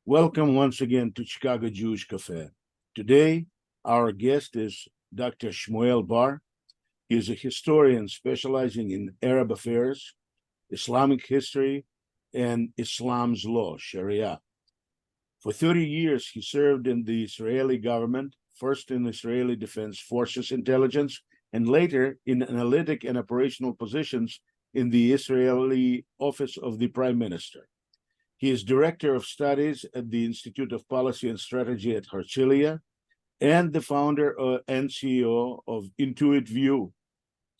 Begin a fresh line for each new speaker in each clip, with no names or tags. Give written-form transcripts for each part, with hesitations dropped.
Welcome once again to Chicago Jewish Cafe. Today, our guest is Dr. Shmuel Bar. He is a historian specializing in Arab affairs, Islamic history, and Islam's law, Sharia. For 30 years, he served in the Israeli government, first in Israeli Defense Forces intelligence, and later in analytic and operational positions in the Israeli Office of the Prime Minister. He is Director of Studies at the Institute of Policy and Strategy at Herzliya, and the founder and CEO of IntuView,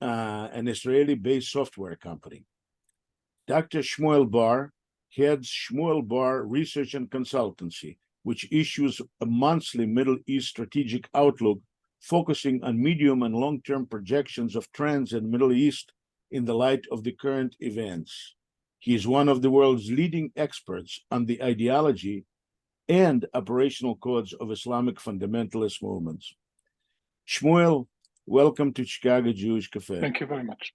an Israeli-based software company. Dr. Shmuel Bar heads Shmuel Bar Research and Consultancy, which issues a monthly Middle East strategic outlook focusing on medium and long-term projections of trends in the Middle East in the light of the current events. He is one of the world's leading experts on the ideology and operational codes of Islamic fundamentalist movements. Shmuel, welcome to Chicago Jewish Cafe.
Thank you very much.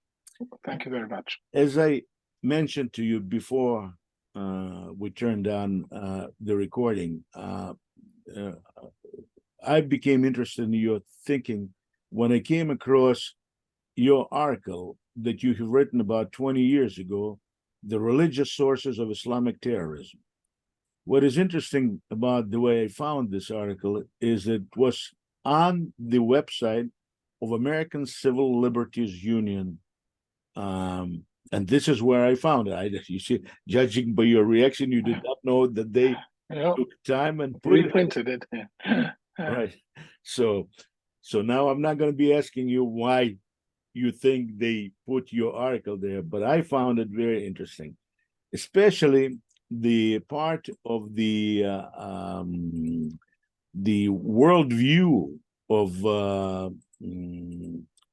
Thank you very much.
As I mentioned to you before we turned on the recording, I became interested in your thinking when I came across your article that you have written about 20 years ago, The Religious Sources of Islamic Terrorism. What is interesting about the way I found this article is it was on the website of American Civil Liberties Union. And this is where I found it. You see, judging by your reaction, you did not know that they took time and
reprinted it.
Right. So now I'm not going to be asking you why you think they put your article there, but I found it very interesting, especially the part of the worldview of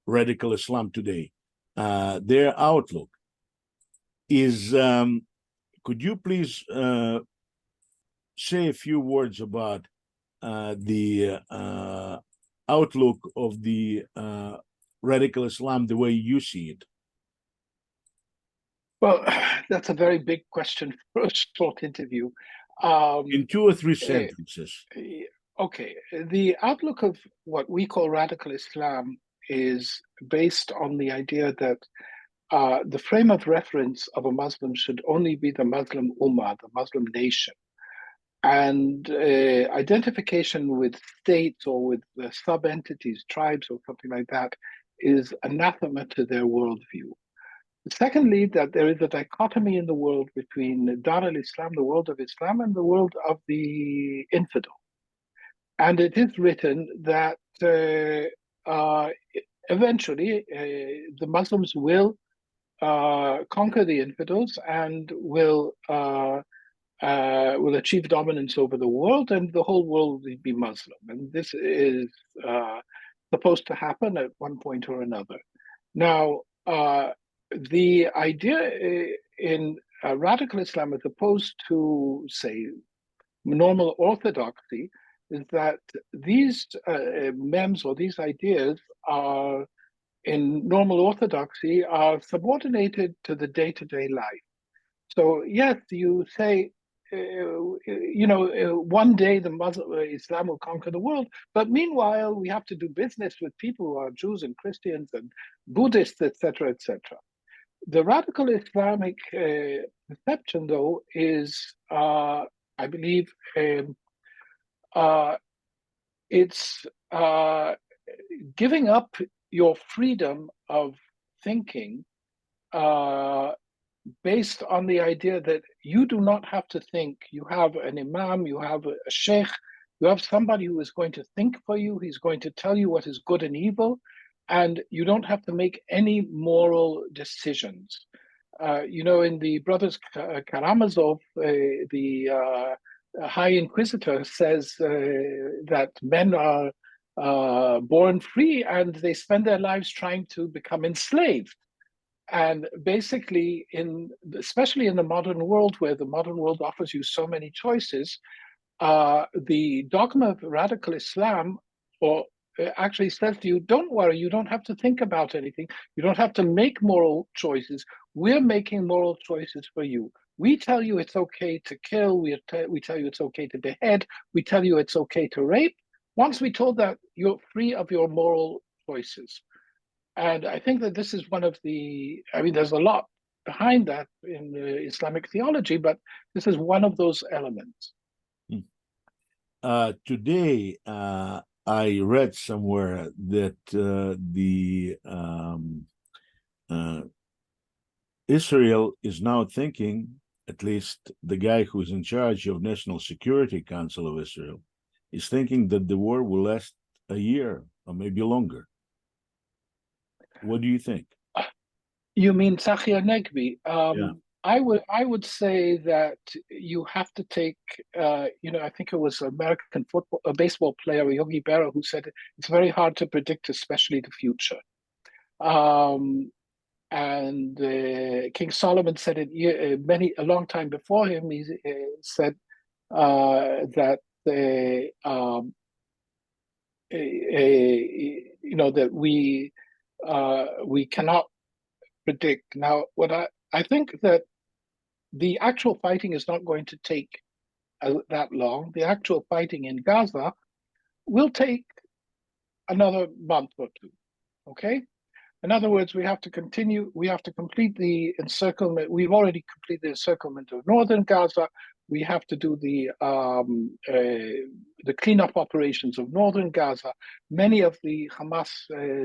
radical Islam today. Their outlook is. Could you please say a few words about the outlook of the radical Islam the way you see it?
Well, that's a very big question for a short interview.
In 2 or 3 sentences.
Okay. The outlook of what we call radical Islam is based on the idea that the frame of reference of a Muslim should only be the Muslim Ummah, the Muslim nation. And identification with states or with sub-entities, tribes or something like that is anathema to their worldview. Secondly, that there is a dichotomy in the world between Dar al-Islam, the world of Islam, and the world of the infidel. And it is written that eventually the Muslims will conquer the infidels and will achieve dominance over the world, and the whole world will be Muslim. And this is supposed to happen at one point or another. Now, the idea in radical Islam, as opposed to, say, normal orthodoxy, is that these memes or these ideas are, in normal orthodoxy, are subordinated to the day-to-day life. So yes, you say, one day the Muslim Islam will conquer the world, but meanwhile we have to do business with people who are Jews and Christians and Buddhists, etc., etc. The radical Islamic perception, though, is, I believe, it's giving up your freedom of thinking based on the idea that you do not have to think. You have an imam, you have a sheikh, you have somebody who is going to think for you. He's going to tell you what is good and evil, and you don't have to make any moral decisions. In the Brothers Karamazov, the High Inquisitor says that men are born free and they spend their lives trying to become enslaved. And basically, especially in the modern world, where the modern world offers you so many choices, the dogma of radical Islam, or actually says to you, don't worry, you don't have to think about anything. You don't have to make moral choices. We're making moral choices for you. We tell you it's okay to kill. We tell you it's okay to behead. We tell you it's okay to rape. Once we told that, you're free of your moral choices. And I think that this is one of the, I mean, there's a lot behind that in Islamic theology, but this is one of those elements.
Today, I read somewhere that Israel is now thinking, at least the guy who's in charge of National Security Council of Israel, is thinking that the war will last a year or maybe longer. What do you think?
You mean Tzachi Negbi?
Yeah.
I would say that you have to take, I think it was American football, a baseball player, Yogi Berra, who said it's very hard to predict, especially the future. And King Solomon said it a long time before him. He said that that we cannot predict. Now, what I think that the actual fighting is not going to take that long. The actual fighting in Gaza will take another month or two. Okay. In other words, we have to continue. We have to complete the encirclement. We've already completed the encirclement of northern Gaza. We have to do the cleanup operations of northern Gaza. Many of the Hamas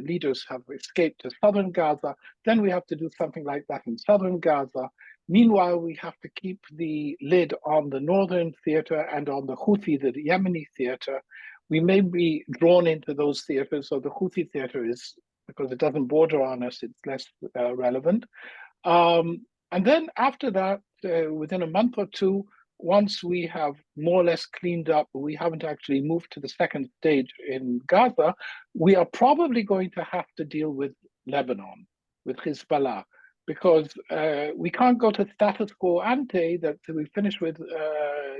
leaders have escaped to southern Gaza. Then we have to do something like that in southern Gaza. Meanwhile, we have to keep the lid on the northern theater and on the Houthi, the Yemeni theater. We may be drawn into those theaters, so the Houthi theater is, because it doesn't border on us, it's less relevant. And then after that, within a month or two, once we have more or less cleaned up, we haven't actually moved to the second stage in Gaza, we are probably going to have to deal with Lebanon, with Hezbollah, because we can't go to status quo ante, that we finish with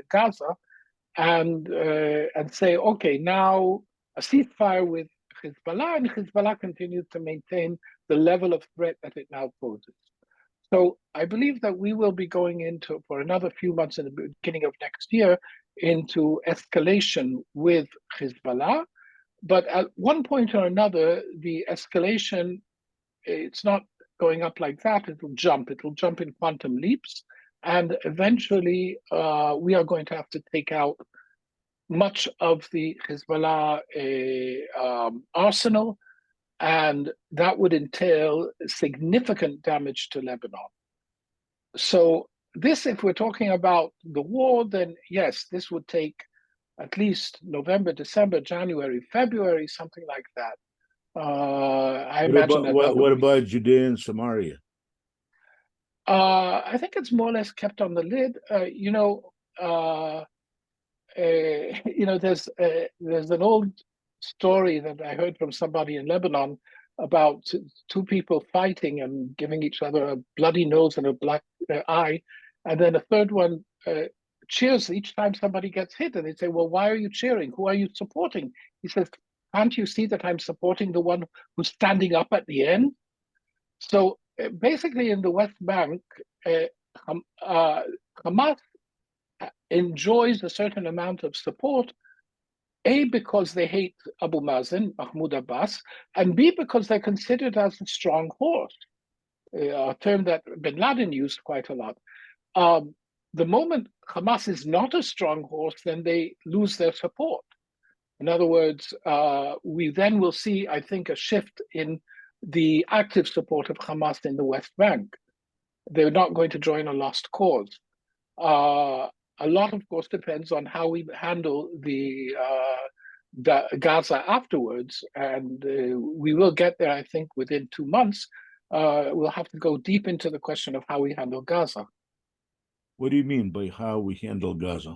Gaza, and say, okay, now a ceasefire with Hezbollah, and Hezbollah continues to maintain the level of threat that it now poses. So I believe that we will be going into, for another few months in the beginning of next year, into escalation with Hezbollah. But at one point or another, the escalation, it's not going up like that. It'll jump in quantum leaps. And eventually, we are going to have to take out much of the Hezbollah arsenal, and that would entail significant damage to Lebanon. So this, if we're talking about the war, then yes, this would take at least November, December, January, February, something like that. I imagine that.
What about Judea and Samaria?
I think it's more or less kept on the lid. There's an old story that I heard from somebody in Lebanon about two people fighting and giving each other a bloody nose and a black eye, and then a third one cheers each time somebody gets hit, and they say, well, why are you cheering? Who are you supporting? He says, can't you see that I'm supporting the one who's standing up at the end? So basically in the West Bank, Hamas enjoys a certain amount of support, A, because they hate Abu Mazen, Mahmoud Abbas, and B, because they're considered as a strong horse, a term that bin Laden used quite a lot. The moment Hamas is not a strong horse, then they lose their support. In other words, we then will see, I think, a shift in the active support of Hamas in the West Bank. They're not going to join a lost cause. A lot, of course, depends on how we handle the Gaza afterwards, and we will get there, I think, within 2 months. We'll have to go deep into the question of how we handle Gaza.
What do you mean by how we handle Gaza?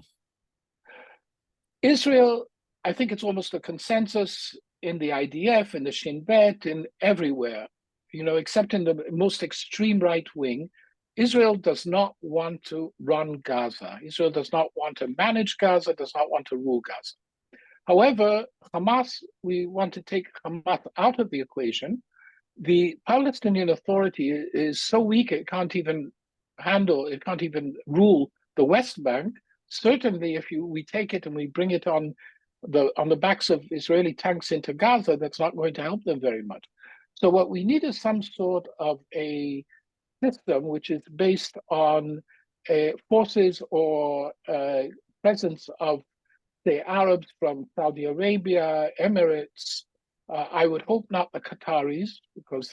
Israel, I think it's almost a consensus in the IDF, in the Shin Bet, in everywhere, except in the most extreme right wing. Israel does not want to run Gaza. Israel does not want to manage Gaza, does not want to rule Gaza. However, Hamas, we want to take Hamas out of the equation. The Palestinian Authority is so weak it can't even rule the West Bank. Certainly, if we take it and we bring it on the backs of Israeli tanks into Gaza, that's not going to help them very much. So what we need is some sort of a system which is based on forces or presence of, say, Arabs from Saudi Arabia, Emirates. I would hope not the Qataris, because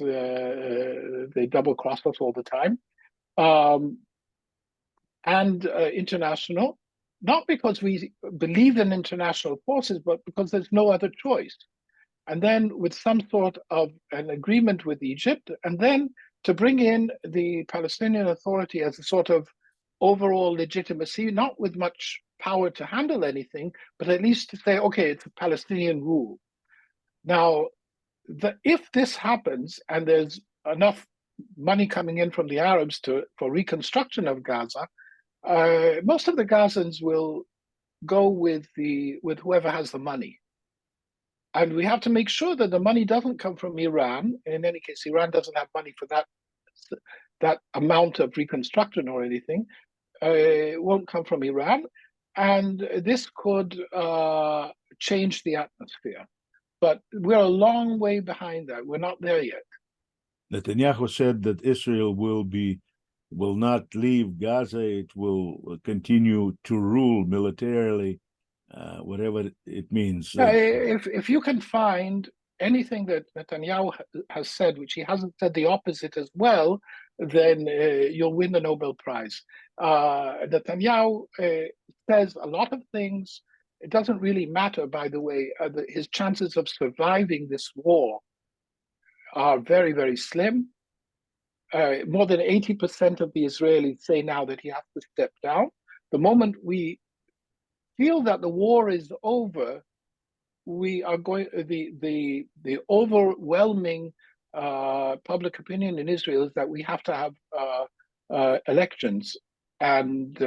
they double cross us all the time. And international, not because we believe in international forces, but because there's no other choice. And then with some sort of an agreement with Egypt, and then to bring in the Palestinian Authority as a sort of overall legitimacy, not with much power to handle anything, but at least to say, okay, it's a Palestinian rule. Now, if this happens and there's enough money coming in from the Arabs for reconstruction of Gaza, most of the Gazans will go with whoever has the money. And we have to make sure that the money doesn't come from Iran. In any case, Iran doesn't have money for that amount of reconstruction or anything. It won't come from Iran. And this could change the atmosphere. But we're a long way behind that. We're not there yet.
Netanyahu said that Israel will not leave Gaza. It will continue to rule militarily, whatever it means.
If you can find anything that Netanyahu has said, which he hasn't said the opposite as well, then you'll win the Nobel Prize. Netanyahu says a lot of things. It doesn't really matter, by the way. His chances of surviving this war are very, very slim. More than 80% of the Israelis say now that he has to step down. The moment we feel that the war is over, we are going. The overwhelming public opinion in Israel is that we have to have elections, and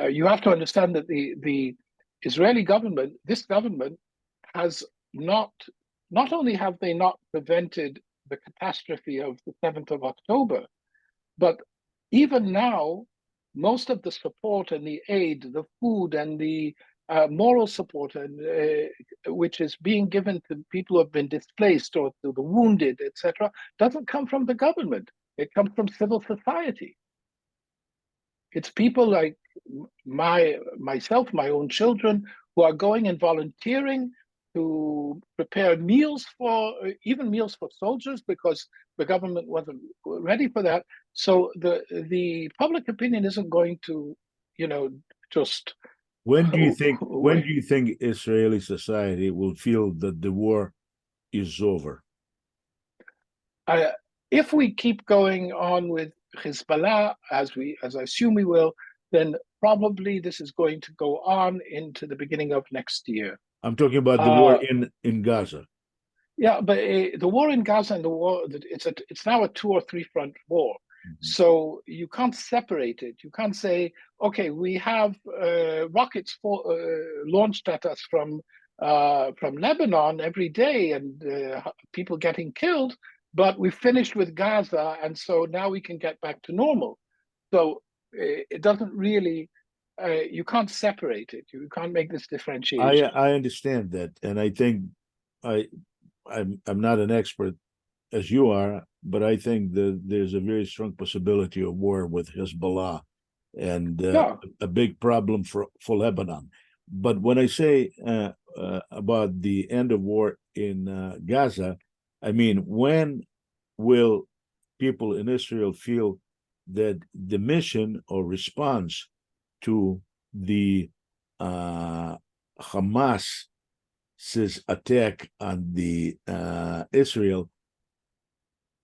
you have to understand that the Israeli government, this government, has not only have they not prevented the catastrophe of the 7th of October, but even now, most of the support and the aid, the food and the moral support, and which is being given to people who have been displaced or to the wounded, etc., doesn't come from the government. It comes from civil society. It's people like myself, my own children, who are going and volunteering to prepare meals even meals for soldiers, because the government wasn't ready for that. So the public opinion isn't going to, just.
When do you think Israeli society will feel that the war is over?
If we keep going on with Hezbollah, as I assume we will, then probably this is going to go on into the beginning of next year.
I'm talking about the war in Gaza.
Yeah, but the war in Gaza and the war, it's now a 2 or 3 front war. Mm-hmm. So you can't separate it. You can't say, okay, we have rockets launched at us from Lebanon every day and people getting killed, but we finished with Gaza, and so now we can get back to normal. So it doesn't really. You can't separate it. You can't make this differentiation.
I understand that, and I think I'm not an expert as you are, but I think that there's a very strong possibility of war with Hezbollah, and a big problem for Lebanon. But when I say about the end of war in Gaza, I mean, when will people in Israel feel that the mission or response to the Hamas's attack on the Israel,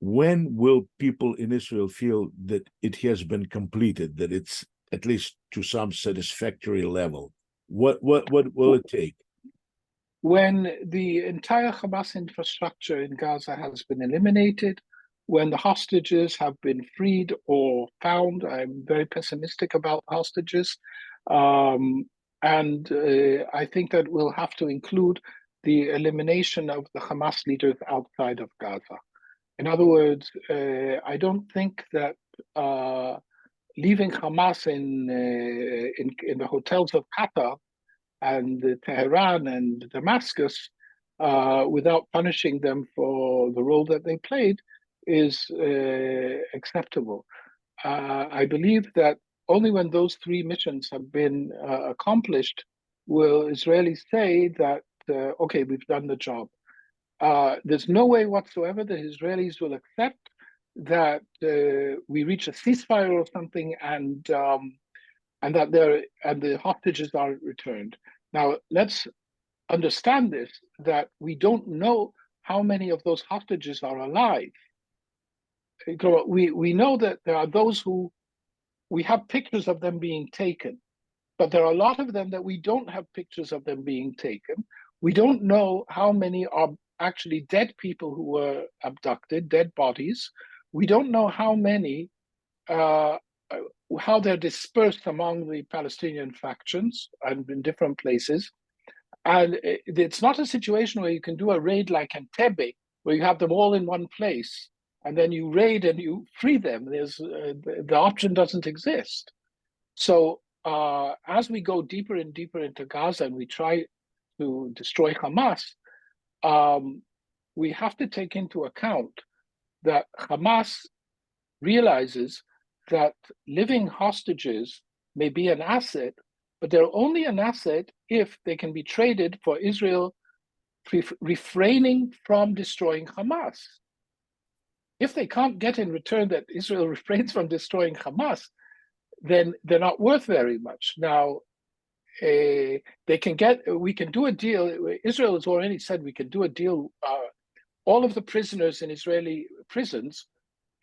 when will people in Israel feel that it has been completed, that it's at least to some satisfactory level? What will it take?
When the entire Hamas infrastructure in Gaza has been eliminated, when the hostages have been freed or found. I'm very pessimistic about hostages. And I think that we'll have to include the elimination of the Hamas leaders outside of Gaza. In other words, I don't think that leaving Hamas in the hotels of Qatar and Tehran and Damascus without punishing them for the role that they played is acceptable. I believe that only when those three missions have been accomplished will Israelis say that, okay, we've done the job. There's no way whatsoever that Israelis will accept that we reach a ceasefire or something and that the hostages are returned. Now, let's understand this, that we don't know how many of those hostages are alive. We know that there are those who we have pictures of them being taken, but there are a lot of them that we don't have pictures of them being taken. We don't know how many are actually dead people who were abducted, dead bodies. We don't know how many, how they're dispersed among the Palestinian factions and in different places. And it's not a situation where you can do a raid like Entebbe, where you have them all in one place, and then you raid and you free them. The option doesn't exist. So as we go deeper and deeper into Gaza and we try to destroy Hamas, we have to take into account that Hamas realizes that living hostages may be an asset, but they're only an asset if they can be traded for Israel refraining from destroying Hamas. If they can't get in return that Israel refrains from destroying Hamas, then they're not worth very much. Now, we can do a deal. Israel has already said we can do a deal. All of the prisoners in Israeli prisons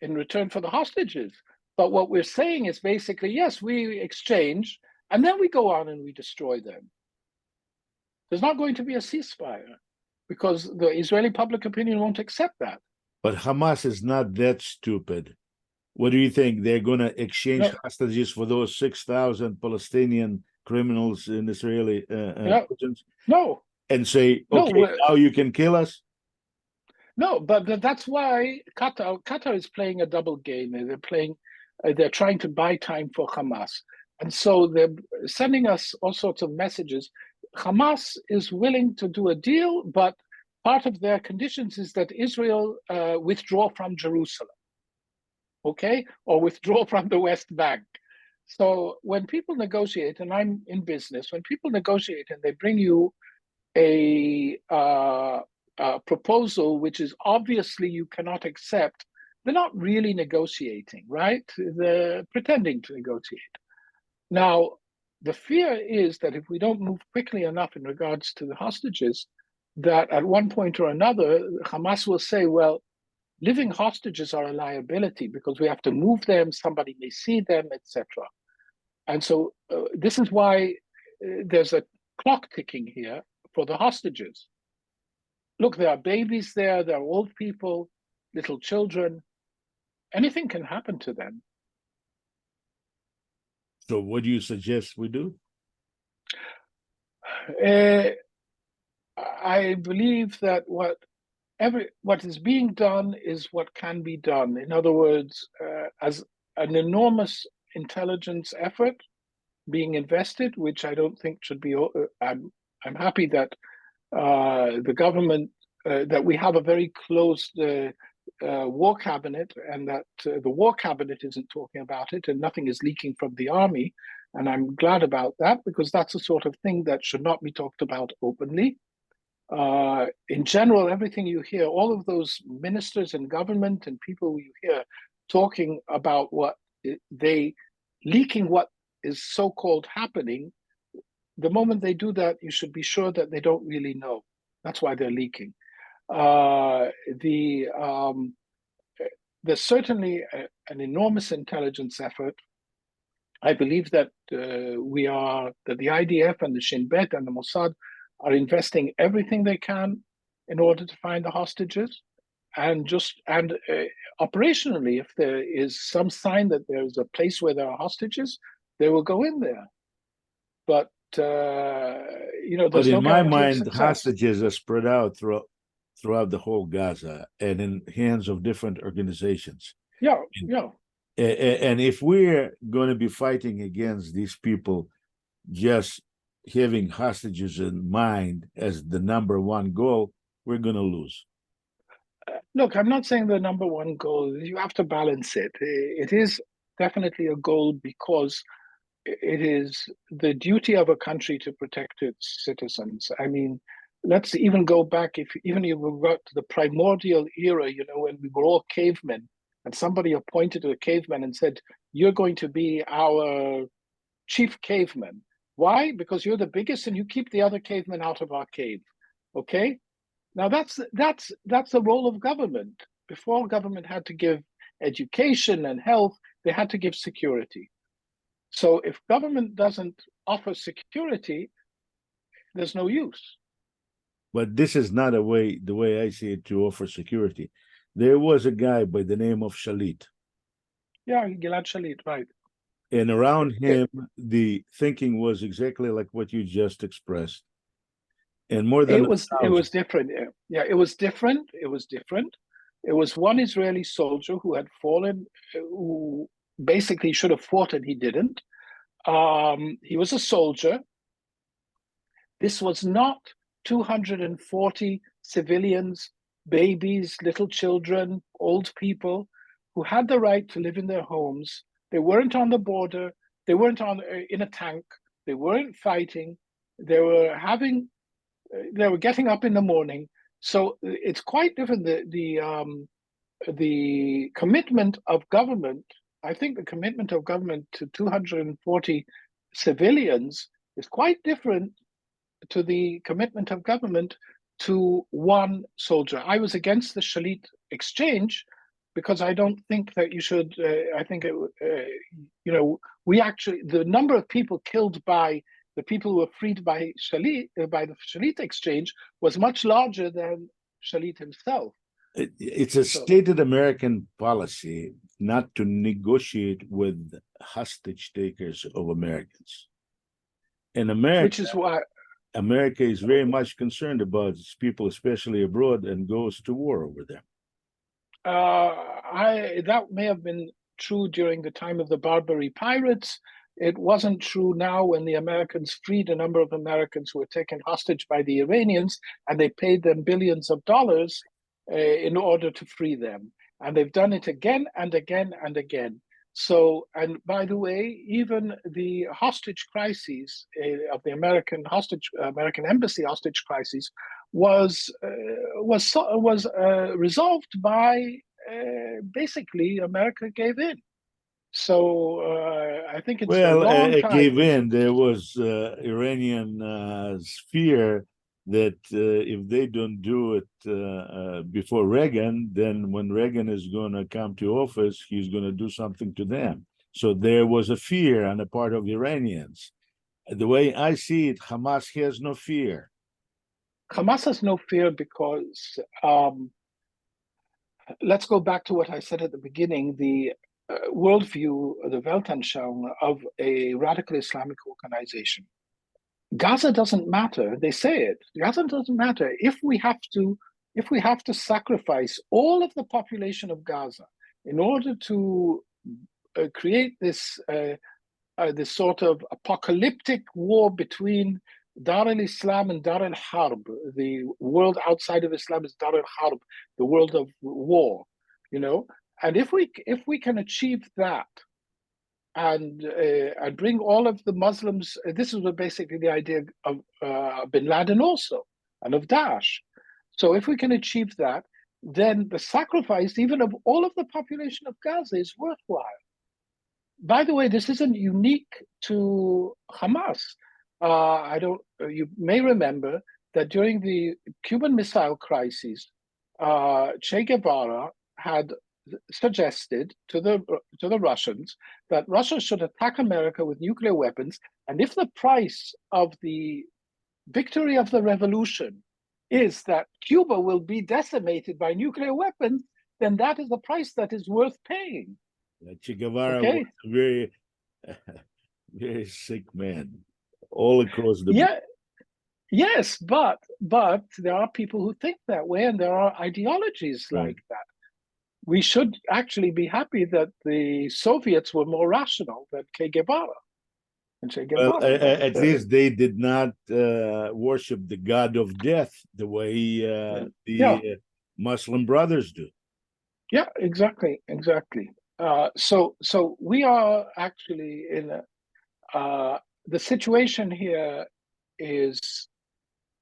in return for the hostages. But what we're saying is basically, yes, we exchange, and then we go on and we destroy them. There's not going to be a ceasefire because the Israeli public opinion won't accept that.
But Hamas is not that stupid. What do you think? They're going to exchange hostages for those 6,000 Palestinian criminals in Israeli prisons?
No.
And say, okay, now you can kill us?
No, but that's why Qatar is playing a double game. They're trying to buy time for Hamas. And so they're sending us all sorts of messages. Hamas is willing to do a deal, but part of their conditions is that Israel withdraw from Jerusalem, okay? Or withdraw from the West Bank. So when people negotiate, and I'm in business, when people negotiate and they bring you a proposal which is obviously you cannot accept, they're not really negotiating, right? They're pretending to negotiate. Now, the fear is that if we don't move quickly enough in regards to the hostages, that at one point or another, Hamas will say, well, living hostages are a liability because we have to move them, somebody may see them, etc. And so this is why there's a clock ticking here for the hostages. Look, there are babies there are old people, little children. Anything can happen to them.
So what do you suggest we do?
I believe that what is being done is what can be done. In other words, as an enormous intelligence effort being invested, which I don't think should be. I'm happy that the government that we have a very close war cabinet, and that the war cabinet isn't talking about it, and nothing is leaking from the army. And I'm glad about that because that's the sort of thing that should not be talked about openly. In general, everything you hear, all of those ministers and government and people you hear talking about what they leaking what is so-called happening, the moment they do that, you should be sure that they don't really know. That's why they're leaking. There's certainly an enormous intelligence effort. I believe that that the IDF and the Shin Bet and the Mossad are investing everything they can in order to find the hostages, and operationally, if there is some sign that there is a place where there are hostages, they will go in there. But
But
there's no
in my
guarantee of
mind,
success.
hostages are spread out throughout the whole Gaza and in hands of different organizations.
Yeah,
And,
yeah.
and if we're going to be fighting against these people, just having hostages in mind as the number one goal, we're going to lose.
Look, I'm not saying the number one goal. You have to balance it. It is definitely a goal because it is the duty of a country to protect its citizens. I mean, let's even go back, if we go to the primordial era, when we were all cavemen, and somebody appointed a caveman and said, "You're going to be our chief caveman." Why? Because you're the biggest and you keep the other cavemen out of our cave. Okay? Now that's the role of government. Before, government had to give education and health, they had to give security. So if government doesn't offer security, there's no use.
But this is not the way I see it to offer security. There was a guy by the name of Shalit.
Yeah, Gilad Shalit, right.
And around him, the thinking was exactly like what you just expressed. And more than
It
a thousand.
was different. Yeah, it was different. It was different. It was one Israeli soldier who had fallen, who basically should have fought and he didn't. He was a soldier. This was not 240 civilians, babies, little children, old people who had the right to live in their homes. They weren't on the border. They weren't in a tank. They weren't fighting. They were getting up in the morning. So it's quite different. The commitment of government, I think the commitment of government to 240 civilians is quite different to the commitment of government to one soldier. I was against the Shalit exchange because I don't think that you should. I think we actually, the number of people killed by the people who were freed by by the Shalit exchange was much larger than Shalit himself.
It's a
So,
stated American policy not to negotiate with hostage takers of Americans. In
which
America,
is why
America is very much concerned about its people, especially abroad, and goes to war over them.
that may have been true during the time of the Barbary pirates. It wasn't true now when the Americans freed a number of Americans who were taken hostage by the Iranians, and they paid them billions of dollars in order to free them. And they've done it again and again and again. So, and by the way, even the hostage crises of the American embassy hostage crisis was resolved by basically America gave in. So I think it's a
Well,
long
gave
time.
in. There was Iranian fear that if they don't do it before Reagan, then when Reagan is going to come to office, he's going to do something to them. So there was a fear on the part of Iranians. The way I see it, Hamas has no fear.
Hamas has no fear because let's go back to what I said at the beginning. The worldview, the Weltanschauung of a radical Islamic organization. Gaza doesn't matter. They say it. Gaza doesn't matter. If we have to sacrifice all of the population of Gaza in order to create this sort of apocalyptic war between Dar al-Islam and Dar al-Harb, the world outside of Islam is Dar al-Harb, the world of war, And if we can achieve that, and bring all of the Muslims. This is basically the idea of bin Laden also, and of Daesh. So if we can achieve that, then the sacrifice even of all of the population of Gaza is worthwhile. By the way, this isn't unique to Hamas. You may remember that during the Cuban Missile Crisis, Che Guevara had suggested to the Russians that Russia should attack America with nuclear weapons, and if the price of the victory of the revolution is that Cuba will be decimated by nuclear weapons, then that is the price that is worth paying.
Che Guevara
Okay?
was a very, very sick man. all across the board.
Yeah, yes, but there are people who think that way, and there are ideologies
Right.
like that. We should actually be happy that the Soviets were more rational than Che Guevara. And Che
Well,
Guevara,
at least they did not worship the god of death the way
yeah,
the Muslim brothers do.
yeah, exactly, exactly. So we are actually in the situation here is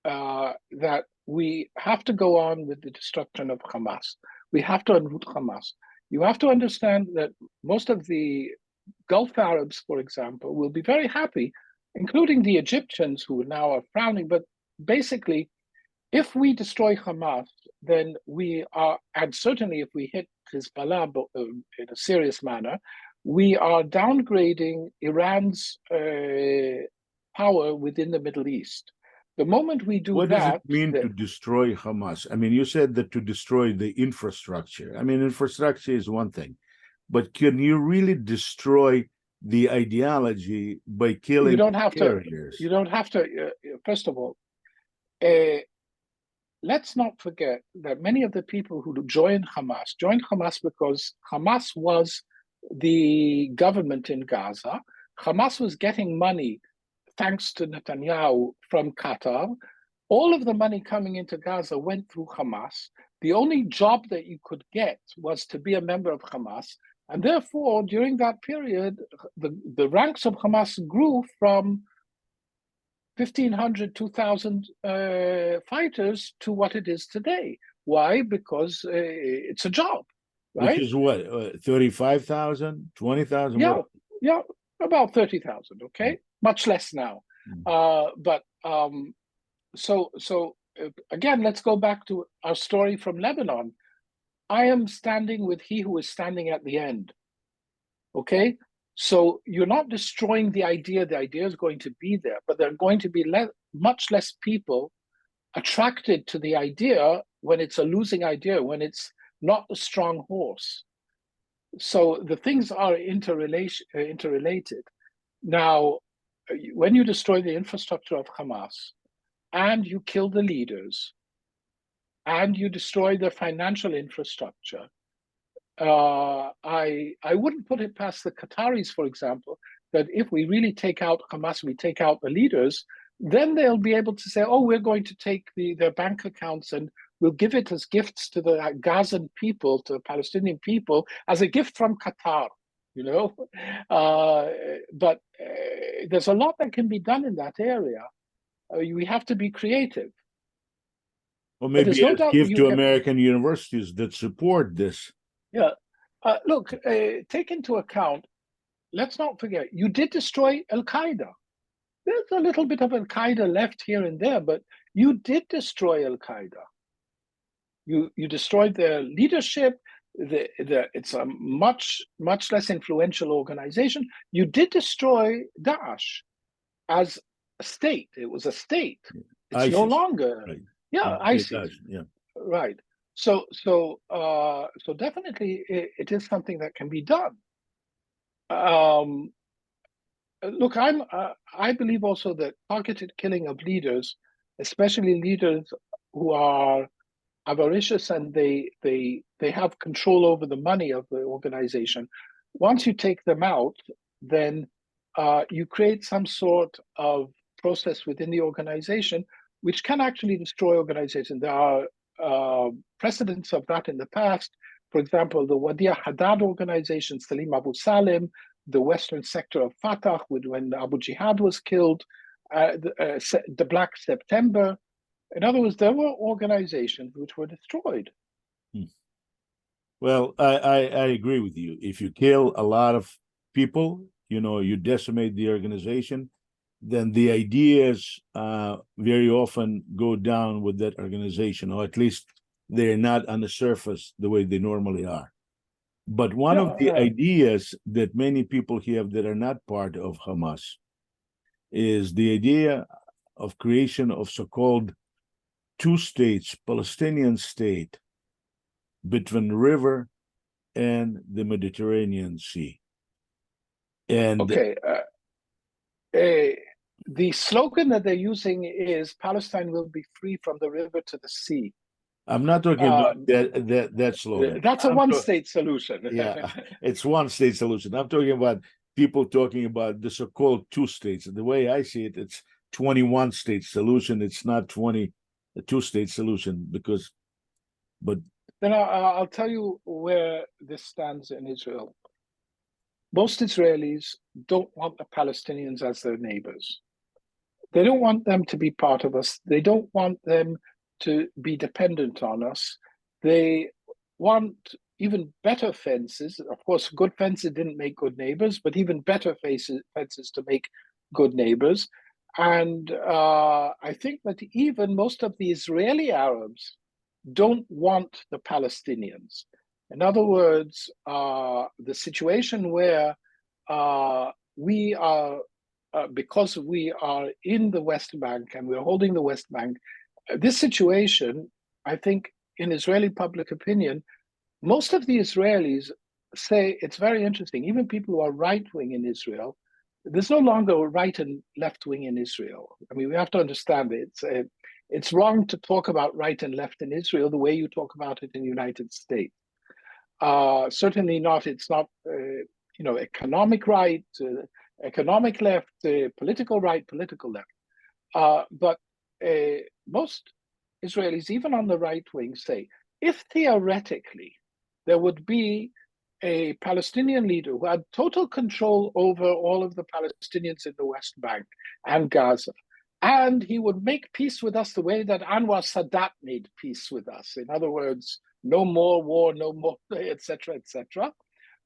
that we have to go on with the destruction of Hamas. We have to unroot Hamas. You have to understand that most of the Gulf Arabs, for example, will be very happy, including the Egyptians who now are frowning. But basically, if we destroy Hamas, then we are, and certainly if we hit Hezbollah in a serious manner, we are downgrading Iran's power within the Middle East. The moment we do
What does it
that,
mean to destroy Hamas? I mean, you said that to destroy the infrastructure. I mean, infrastructure is one thing, but can you really destroy the ideology by killing
you don't have
carriers?
to. You don't have to. First of all, let's not forget that many of the people who joined Hamas because Hamas was the government in Gaza. Hamas was getting money thanks to Netanyahu from Qatar. All of the money coming into Gaza went through Hamas. The only job that you could get was to be a member of Hamas. And therefore, during that period, the ranks of Hamas grew from 1,500, 2,000 fighters to what it is today. Why? Because it's a job, right?
Which is what, 35,000, 20,000?
Yeah, yeah, about 30,000, okay? Much less now. So again, let's go back to our story from Lebanon. I am standing with he who is standing at the end, okay? So you're not destroying the idea is going to be there, but there are going to be much less people attracted to the idea when it's a losing idea, when it's not a strong horse. So the things are interrelated. Now, when you destroy the infrastructure of Hamas and you kill the leaders and you destroy their financial infrastructure, I wouldn't put it past the Qataris, for example, that if we really take out Hamas, we take out the leaders, then they'll be able to say, oh, we're going to take their bank accounts and we'll give it as gifts to the Gazan people, to the Palestinian people, as a gift from Qatar, you know? But there's a lot that can be done in that area. We have to be creative.
Or maybe
no
a
doubt
gift to American universities that support this.
Yeah. Look, take into account, let's not forget, you did destroy Al-Qaeda. There's a little bit of Al-Qaeda left here and there, but you did destroy Al-Qaeda. You destroyed their leadership. It's a much less influential organization. You did destroy Daesh as a state. It was a state. It's
ISIS.
no longer.
Right.
Yeah, ISIS.
Yeah.
Right. So definitely it is something that can be done. Look, I believe also that targeted killing of leaders, especially leaders who are avaricious and they have control over the money of the organization. Once you take them out, then you create some sort of process within the organization which can actually destroy organization. There are precedents of that in the past. For example, the Wadi Haddad organization, Salim Abu Salim, the western sector of Fatah, when Abu Jihad was killed, the Black September. In other words, there were organizations which were destroyed.
Well, I agree with you. If you kill a lot of people, you decimate the organization, then the ideas very often go down with that organization, or at least they're not on the surface the way they normally are. But one of the ideas that many people have that are not part of Hamas is the idea of creation of so-called two states, Palestinian state, between river and the Mediterranean Sea. And
okay, The slogan that they're using is Palestine will be free from the river to the sea.
I'm not talking
Uh,
about that slogan.
that's a one-state solution.
Yeah, it's one state solution. I'm talking about people talking about the so-called two states. The way I see it, it's 21 state solution. It's not 22 state solution because, but
Then I'll tell you where this stands in Israel. Most Israelis don't want the Palestinians as their neighbors. They don't want them to be part of us. They don't want them to be dependent on us. They want even better fences. Of course, good fences didn't make good neighbors, but even better fences to make good neighbors. And I think that even most of the Israeli Arabs don't want the Palestinians. In other words, the situation where we are because we are in the West Bank and we're holding the West Bank, this situation, I think, in Israeli public opinion, most of the Israelis say it's very interesting. Even people who are right wing in Israel, there's no longer a right and left wing in Israel. I mean, we have to understand it. It's wrong to talk about right and left in Israel the way you talk about it in the United States. Certainly not. It's not, economic right, economic left, political right, political left. But most Israelis, even on the right wing, say if theoretically there would be a Palestinian leader who had total control over all of the Palestinians in the West Bank and Gaza, and he would make peace with us the way that Anwar Sadat made peace with us. In other words, no more war, no more, etc., etc.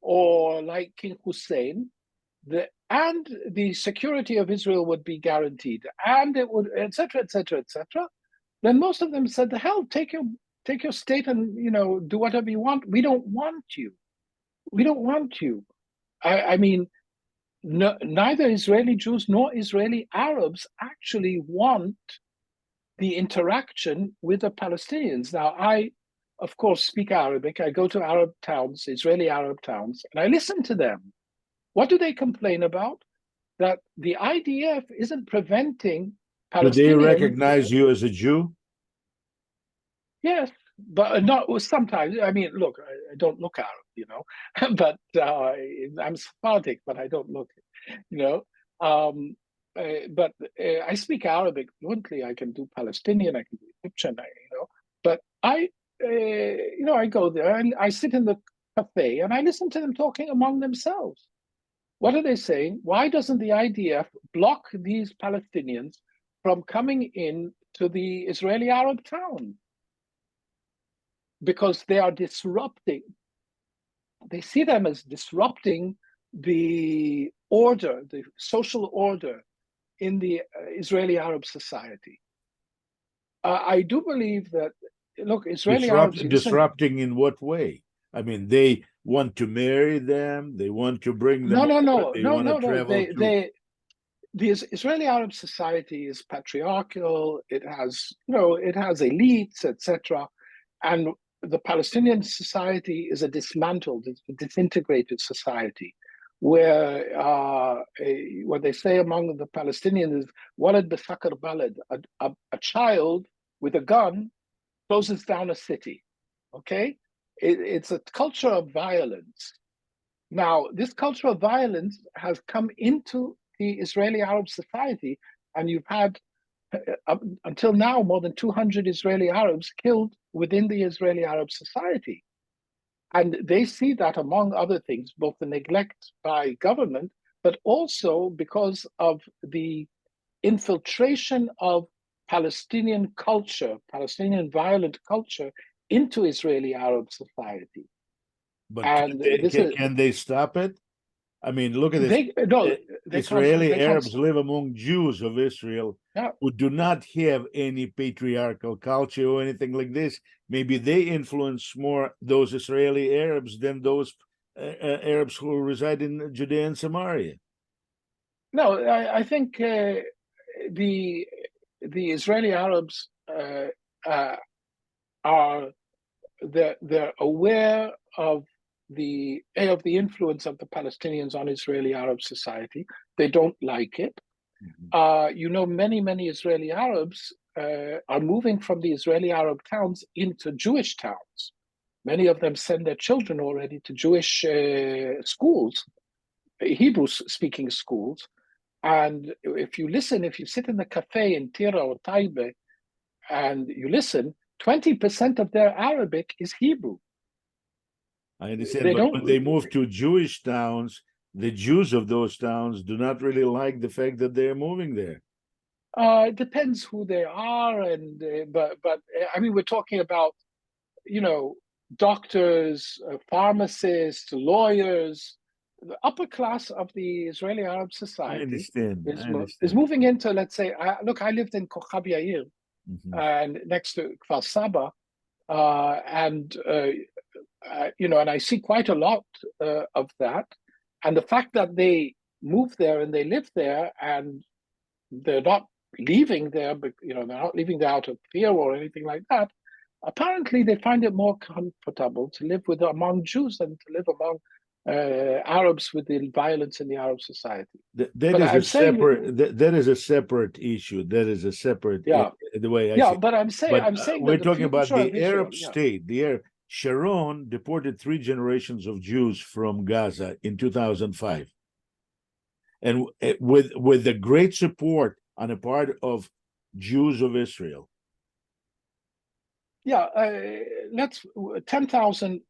Or like King Hussein, and the security of Israel would be guaranteed, and it would, etc., etc., etc. Then most of them said, "The hell, take your state and do whatever you want. We don't want you. We don't want you." I mean, no, neither Israeli Jews nor Israeli Arabs actually want the interaction with the Palestinians. Now, I, of course, speak Arabic. I go to Arab towns, Israeli Arab towns, and I listen to them. What do they complain about? That the IDF isn't preventing
do they
Palestinians.
recognize you as a Jew?
Yes, but not sometimes. I mean, look, I don't look Arab, but I'm Sephardic, but I don't look, you know. Um, but I speak Arabic fluently. I can do Palestinian. I can do Egyptian. But I go there and I sit in the cafe and I listen to them talking among themselves. What are they saying? Why doesn't the IDF block these Palestinians from coming in to the Israeli Arab town? Because they are disrupting. They see them as disrupting the order, the social order in the Israeli Arab society. I do believe that, look, Israeli Arabs,
Disrupting in what way? I mean, they want to marry them. They want to bring them over.
no.
They want to travel to.
The Israeli Arab society is patriarchal. It has, it has elites, etc. And the Palestinian society is a dismantled, disintegrated society, where what they say among the Palestinians is "walad b'sakar balad," a child with a gun closes down a city. Okay, it's a culture of violence. Now, this culture of violence has come into the Israeli Arab society, and you've had until now more than 200 Israeli Arabs killed within the Israeli Arab society. And they see that, among other things, both the neglect by government, but also because of the infiltration of Palestinian culture, Palestinian violent culture into Israeli Arab society.
But
And this is
can they stop it? I mean, look at this.
they
Israeli
can't,
Arabs live among Jews of Israel
yeah.
who do not have any patriarchal culture or anything like this. Maybe they influence more those Israeli Arabs than those Arabs who reside in Judea and Samaria.
No, I think the Israeli Arabs are they're aware of the influence of the Palestinians on Israeli Arab society. They don't like it. You know, many Israeli Arabs are moving from the Israeli Arab towns into Jewish towns. Many of them send their children already to Jewish schools, Hebrew-speaking schools. And if you sit in the cafe in Tira or Taibe and you listen, 20% of their Arabic is Hebrew.
I understand, but when they move to Jewish towns, the Jews of those towns do not really like the fact that they're moving there.
It depends who they are, and but I mean, we're talking about, you know, doctors, pharmacists, lawyers. The upper class of the Israeli Arab society is moving into, let's say, look, I lived in Kochab Yair, and next to Kfar Saba, and you know, and I see quite a lot of that. And the fact that they move there and they live there and they're not leaving there, but you know, they're not leaving there out of fear or anything like that. Apparently, they find it more comfortable to live among Jews than to live among Arabs with the violence in the Arab society.
That is a separate issue. That is a separate, the way I see it.
But I'm saying
we're talking about the
Arab
state. Sharon deported 3 generations of Jews from Gaza in 2005, and with the great support on the part of Jews of Israel.
Yeah, let's 10,000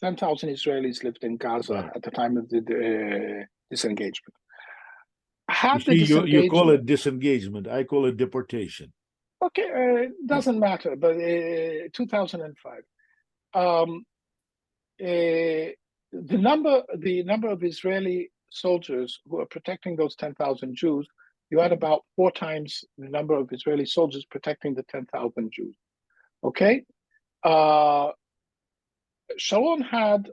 Israelis lived in Gaza at the time of the disengagement.
You call it disengagement. I call it deportation.
Okay, doesn't matter. But 2005, the number of Israeli soldiers who are protecting those 10,000 Jews, you had about 4 times the number of Israeli soldiers protecting the 10,000 Jews. Okay, Sharon had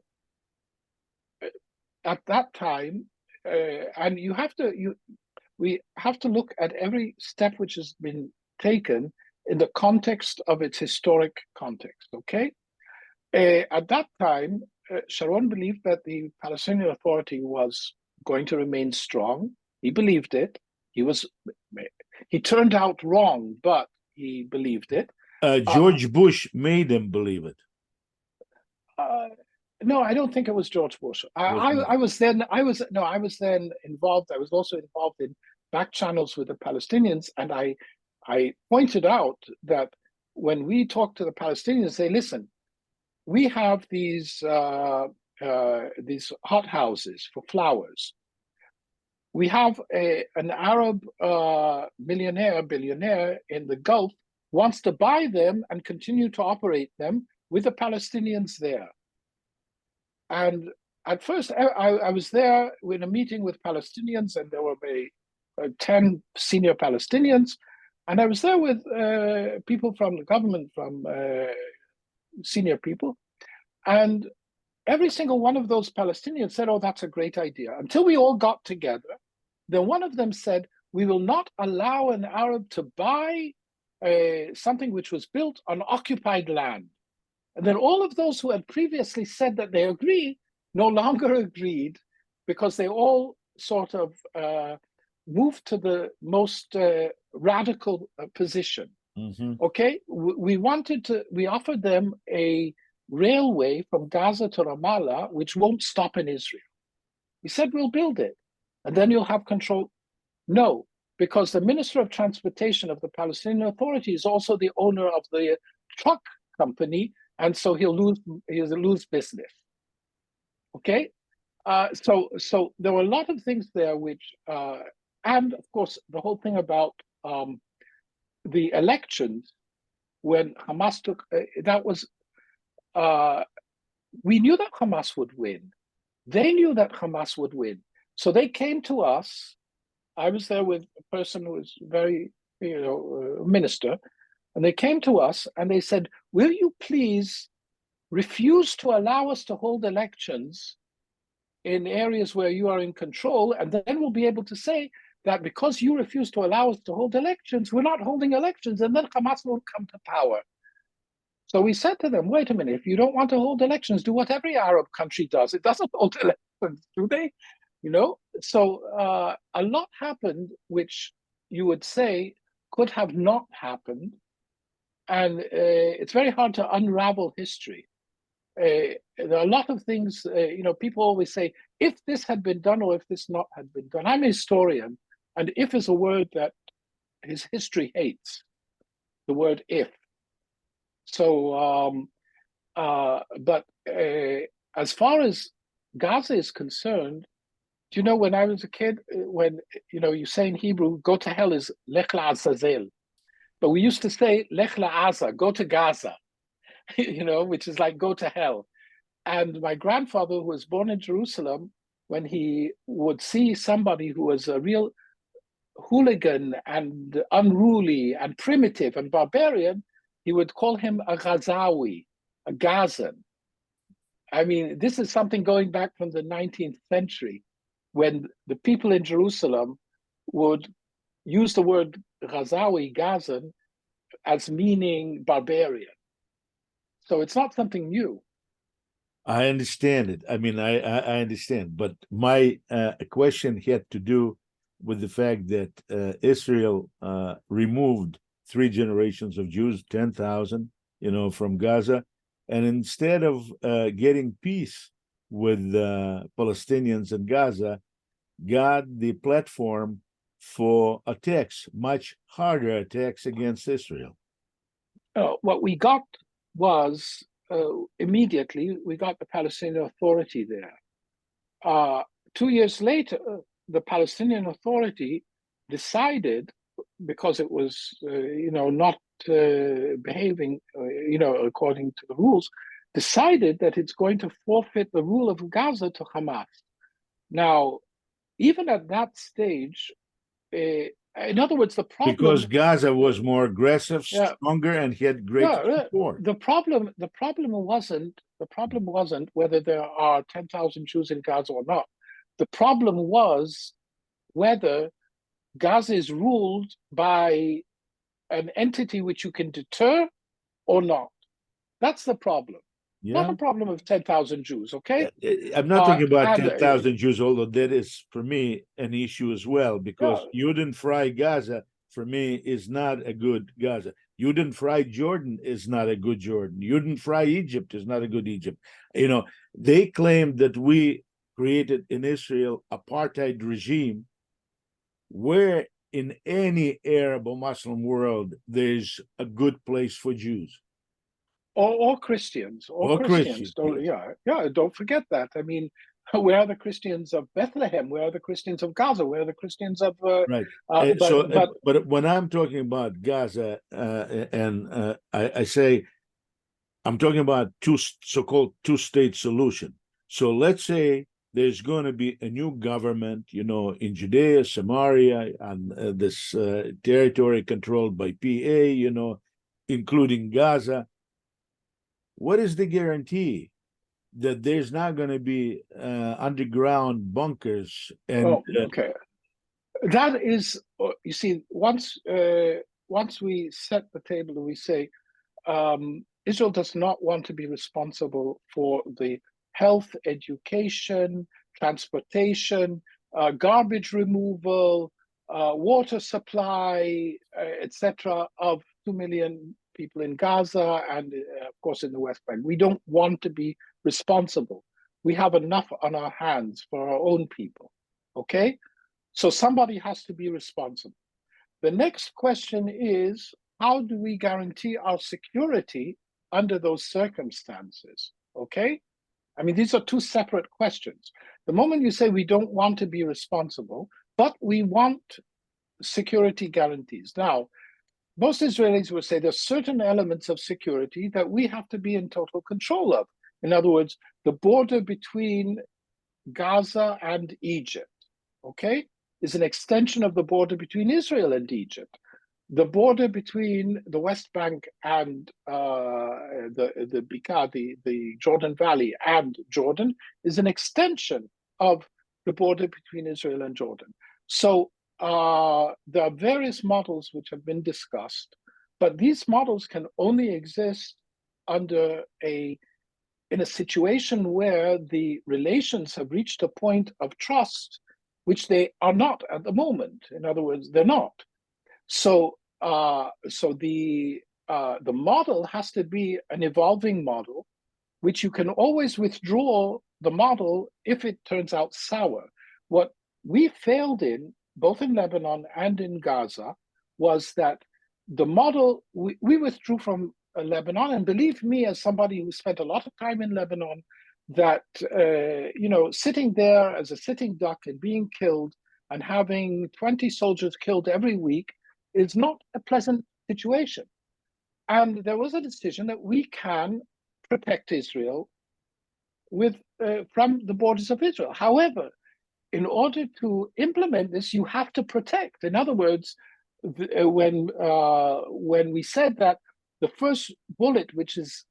at that time, and we have to look at every step which has been taken in the context of its historic context. Okay, at that time, Sharon believed that the Palestinian Authority was going to remain strong. He believed it. He turned out wrong, but he believed it.
George Bush made him believe it.
No, I don't think it was George Bush. I was then involved. I was also involved in back channels with the Palestinians, and I pointed out that when we talk to the Palestinians, say, listen, we have these hot houses for flowers. We have an Arab billionaire in the Gulf wants to buy them and continue to operate them with the Palestinians there. And at first, I was there in a meeting with Palestinians, and there were 10 senior Palestinians. And I was there with people from the government, from senior people. And every single one of those Palestinians said, oh, that's a great idea. Until we all got together, then one of them said, we will not allow an Arab to buy something which was built on occupied land. And then all of those who had previously said that they agree no longer agreed, because they all sort of moved to the most radical position. Okay, we offered them a railway from Gaza to Ramallah, which won't stop in Israel. We said, we'll build it, and then you'll have control. No, because the Minister of Transportation of the Palestinian Authority is also the owner of the truck company, and so he'll lose business. Okay, so there were a lot of things there which, and of course, the whole thing about the elections when Hamas took that was. We knew that Hamas would win. They knew that Hamas would win. So they came to us. I was there with a person who was very, minister, and they came to us and they said, will you please refuse to allow us to hold elections in areas where you are in control, and then we'll be able to say that because you refuse to allow us to hold elections, we're not holding elections, and then Hamas won't come to power. So we said to them, wait a minute, if you don't want to hold elections, do what every Arab country does. It doesn't hold elections, do they? a lot happened, which you would say could have not happened, and it's very hard to unravel history. There are a lot of things, people always say, if this had been done or if this not had been done. I'm a historian, and if is a word that his history hates, the word if. So, but as far as Gaza is concerned, do you know, when I was a kid, when, you say in Hebrew, go to hell is lech la'azazel. But we used to say lech la'aza, go to Gaza, which is like go to hell. And my grandfather, who was born in Jerusalem, when he would see somebody who was a real hooligan and unruly and primitive and barbarian, he would call him a Ghazawi, a Gazan. I mean, this is something going back from the 19th century, when the people in Jerusalem would use the word Ghazawi, Gazan, as meaning barbarian. So it's not something new.
I understand it. I mean, I understand, but my question had to do with the fact that Israel removed 3 generations of Jews, 10,000, from Gaza, and instead of getting peace with Palestinians in Gaza, got the platform for attacks, much harder attacks against Israel.
What we got was immediately we got the Palestinian Authority there. 2 years later, the Palestinian Authority decided, because it was not behaving according to the rules, decided that it's going to forfeit the rule of Gaza to Hamas. Now, even at that stage, in other words, the problem,
because Gaza was more aggressive, stronger, and he had greater support.
The problem wasn't whether there are 10,000 Jews in Gaza or not. The problem was whether Gaza is ruled by an entity which you can deter or not. That's the problem. Yeah. Not a problem of 10,000 Jews, okay?
I'm not talking about 10,000 Jews, although that is, for me, an issue as well, because Yudin Fry Gaza, for me, is not a good Gaza. Yudin Fry Jordan is not a good Jordan. Yudin Fry Egypt is not a good Egypt. They claim that we created in Israel apartheid regime, where in any Arab or Muslim world, there's a good place for Jews.
Or Christians. Or Christians. Don't forget that. I mean, where are the Christians of Bethlehem? Where are the Christians of Gaza? Where are the Christians of...
right. But when I'm talking about Gaza, I say, I'm talking about so-called two-state solution. So let's say there's going to be a new government, in Judea, Samaria, and this territory controlled by PA, including Gaza. What is the guarantee that there's not going to be underground bunkers? And
okay, that is, you see, once we set the table and we say Israel does not want to be responsible for the health, education, transportation, garbage removal, water supply, etc., of 2 million people in Gaza and, of course, in the West Bank. We don't want to be responsible. We have enough on our hands for our own people, okay? So somebody has to be responsible. The next question is, how do we guarantee our security under those circumstances, okay? I mean, these are 2 separate questions. The moment you say we don't want to be responsible, but we want security guarantees. Now, most Israelis will say there's certain elements of security that we have to be in total control of. In other words, the border between Gaza and Egypt, okay, is an extension of the border between Israel and Egypt. The border between the West Bank and the Bekaa, the Jordan Valley, and Jordan is an extension of the border between Israel and Jordan. So there are various models which have been discussed, but these models can only exist in a situation where the relations have reached a point of trust which they are not at the moment. In other words, they're not. So, the model has to be an evolving model, which you can always withdraw the model if it turns out sour. What we failed in, both in Lebanon and in Gaza, was that the model, we withdrew from Lebanon, and believe me, as somebody who spent a lot of time in Lebanon, that sitting there as a sitting duck and being killed and having 20 soldiers killed every week is not a pleasant situation. And there was a decision that we can protect Israel from the borders of Israel. However, in order to implement this, you have to protect. In other words, when we said that the first bullet, which is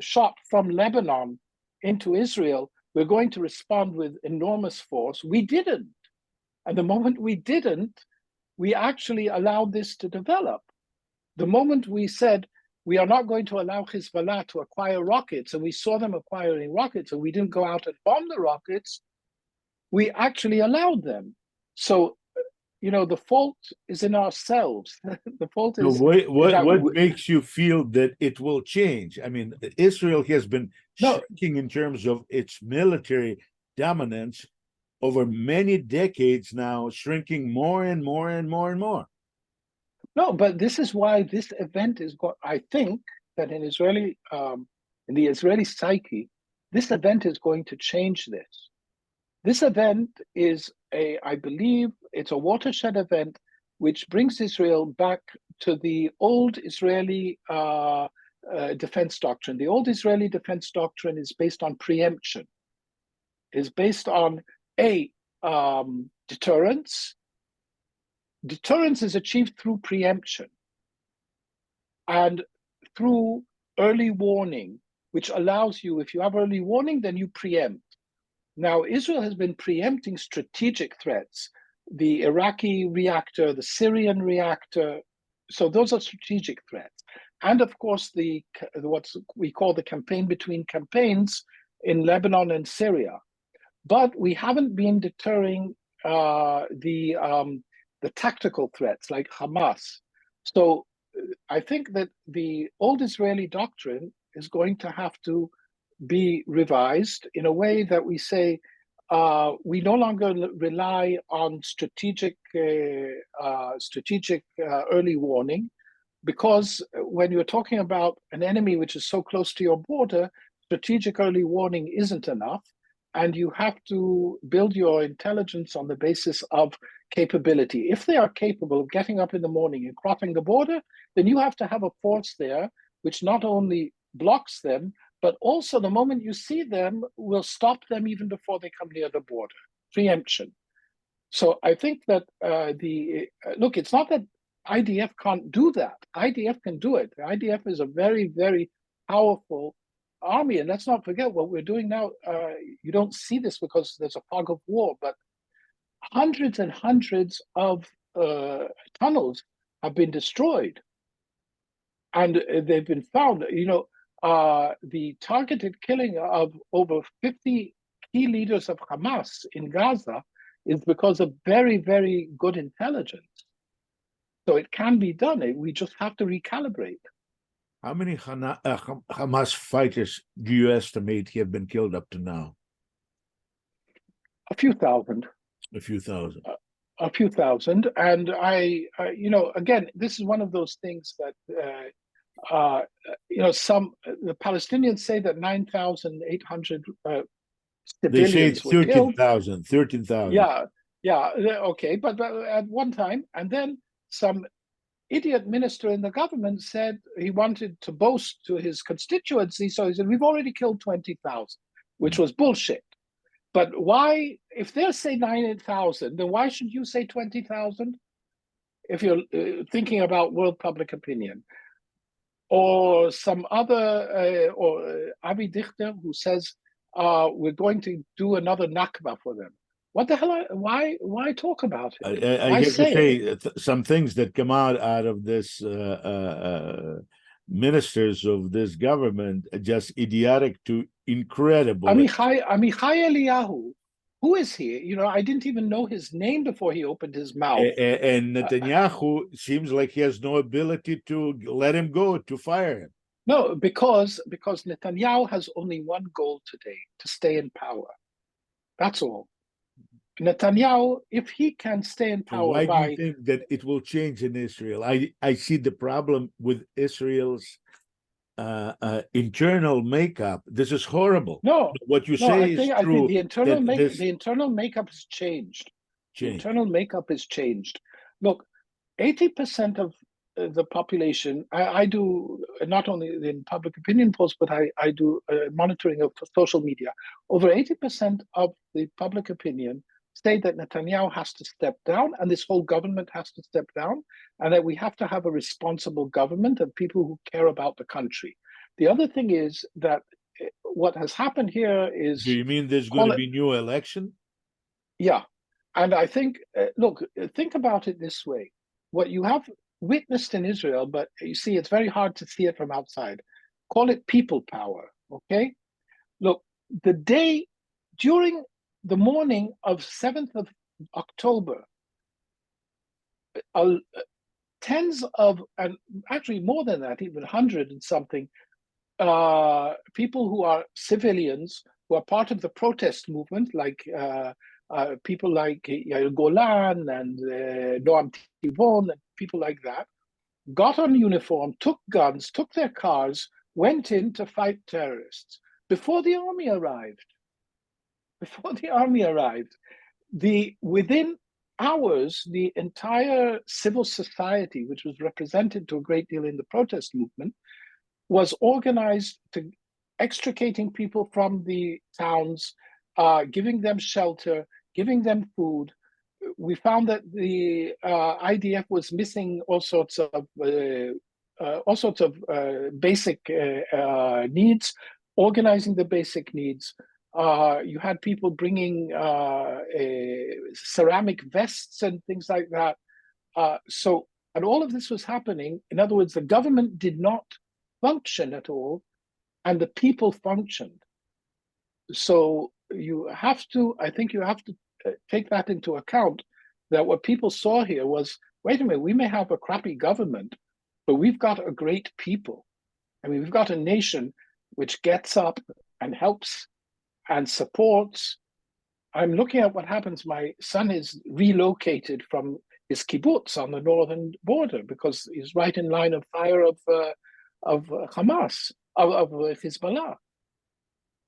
shot from Lebanon into Israel, we're going to respond with enormous force, we didn't. And the moment we didn't, we actually allowed this to develop. The moment we said, we are not going to allow Hezbollah to acquire rockets, and we saw them acquiring rockets, and we didn't go out and bomb the rockets, we actually allowed them. So, the fault is in ourselves. The fault is.
So what makes you feel that it will change? I mean, Israel has been shrinking in terms of its military dominance over many decades now, shrinking more and more and more and more.
No, but this is why this event is going. I think that in the Israeli psyche, this event is going to change this. This event is I believe it's a watershed event which brings Israel back to the old Israeli defense doctrine. The old Israeli defense doctrine is based on preemption, is based on deterrence. Deterrence is achieved through preemption and through early warning, which allows you, if you have early warning, then you preempt. Now, Israel has been preempting strategic threats, the Iraqi reactor, the Syrian reactor. So those are strategic threats. And of course, what we call the campaign between campaigns in Lebanon and Syria. But we haven't been deterring the tactical threats like Hamas. So I think that the old Israeli doctrine is going to have to be revised in a way that we say we no longer rely on strategic early warning, because when you're talking about an enemy which is so close to your border, strategic early warning isn't enough, and you have to build your intelligence on the basis of capability. If they are capable of getting up in the morning and crossing the border, then you have to have a force there which not only blocks them, but also the moment you see them will stop them even before they come near the border. Preemption. So I think that look, it's not that IDF can't do that. IDF can do it. The IDF is a very, very powerful army. And let's not forget what we're doing now. You don't see this because there's a fog of war, but hundreds and hundreds of tunnels have been destroyed. And they've been found, the targeted killing of over 50 key leaders of Hamas in Gaza is because of very, very good intelligence. So it can be done. We just have to recalibrate.
How many Hamas fighters do you estimate have been killed up to now?
A few thousand.
A few thousand.
A few thousand. And again, this is one of those things that the Palestinians say that 9,800 civilians were killed.
13,000.
Yeah, okay. But at one time, and then some idiot minister in the government said he wanted to boast to his constituency. So he said, we've already killed 20,000, which was bullshit. But why, if they'll say 9,000, then why should you say 20,000? If you're thinking about world public opinion. Or some other, or Avi Dichter, who says, we're going to do another Nakba for them. What the hell? Why talk about it?
I have to say some things that come out of this ministers of this government are just idiotic to incredible.
Amichai Eliyahu Who is he? I didn't even know his name before he opened his mouth.
And Netanyahu seems like he has no ability to let him go, to fire him.
No, because Netanyahu has only one goal today: to stay in power. That's all. Netanyahu, if he can stay in
And
power
why do you
by
think that it will change in Israel? I see the problem with Israel's internal makeup. This is horrible.
no,
What you
no,
say is
I think
true, that this
the internal makeup has changed. The
changed.
internal makeup has changed. Look, 80% of the population, I do not only in public opinion polls, but I do monitoring of social media. Over 80% of the public opinion say that Netanyahu has to step down and this whole government has to step down, and that we have to have a responsible government and people who care about the country. The other thing is that what has happened here
Do
is,
you mean there's going
call
to
it,
be new election?
yeah. And I think, look, think about it this way. What you have witnessed in Israel, but you see, it's very hard to see it from outside. Call it people power, okay? Look, the day during the morning of 7th of October, uh, tens of, and actually more than that, even 100 and something, people who are civilians, who are part of the protest movement, like people like Yair Golan and Noam Tivon and people like that, got on uniform, took guns, took their cars, went in to fight terrorists before the army arrived. Before the army arrived, within hours, the entire civil society, which was represented to a great deal in the protest movement, was organized to extricating people from the towns, giving them shelter, giving them food. We found that the IDF was missing all sorts of basic needs, organizing the basic needs. You had people bringing ceramic vests and things like that. And all of this was happening. In other words, the government did not function at all, and the people functioned. So I think you have to take that into account, that what people saw here was, wait a minute, we may have a crappy government, but we've got a great people. I mean, we've got a nation which gets up and helps and supports. I'm looking at what happens. My son is relocated from his kibbutz on the northern border because he's right in line of fire of Hamas, of Hezbollah.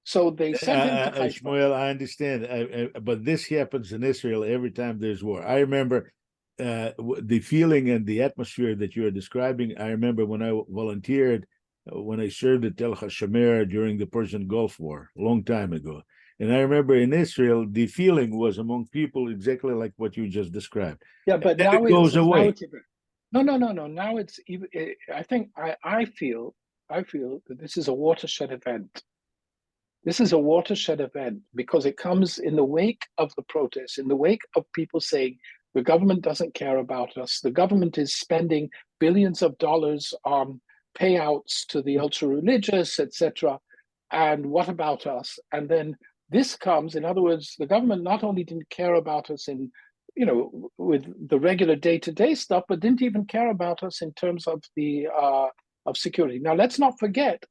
So they sent him to Haifa.
Shmuel, I understand, but this happens in Israel every time there's war. I remember the feeling and the atmosphere that you are describing. I remember when I volunteered, when I served at Tel Hashomer during the Persian Gulf War, a long time ago. And I remember in Israel, the feeling was among people exactly like what you just described.
Yeah, but
and then it goes away.
No. Now it's even. I feel that this is a watershed event. This is a watershed event because it comes in the wake of the protests, in the wake of people saying the government doesn't care about us. The government is spending billions of dollars on payouts to the ultra-religious, etc. And what about us? And then this comes, in other words, the government not only didn't care about us in, with the regular day-to-day stuff, but didn't even care about us in terms of the of security. Now, let's not forget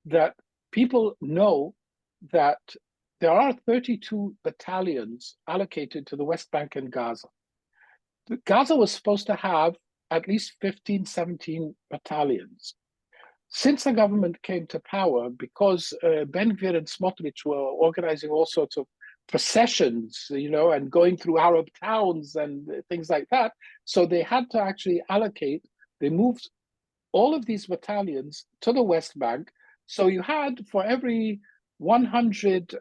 that people know that there are 32 battalions allocated to the West Bank and Gaza. Gaza was supposed to have at least 15, 17 battalions. Since the government came to power, because Ben Gvir and Smotrich were organizing all sorts of processions, and going through Arab towns and things like that, so they had to actually allocate, they moved all of these battalions to the West Bank. So you had, for every 100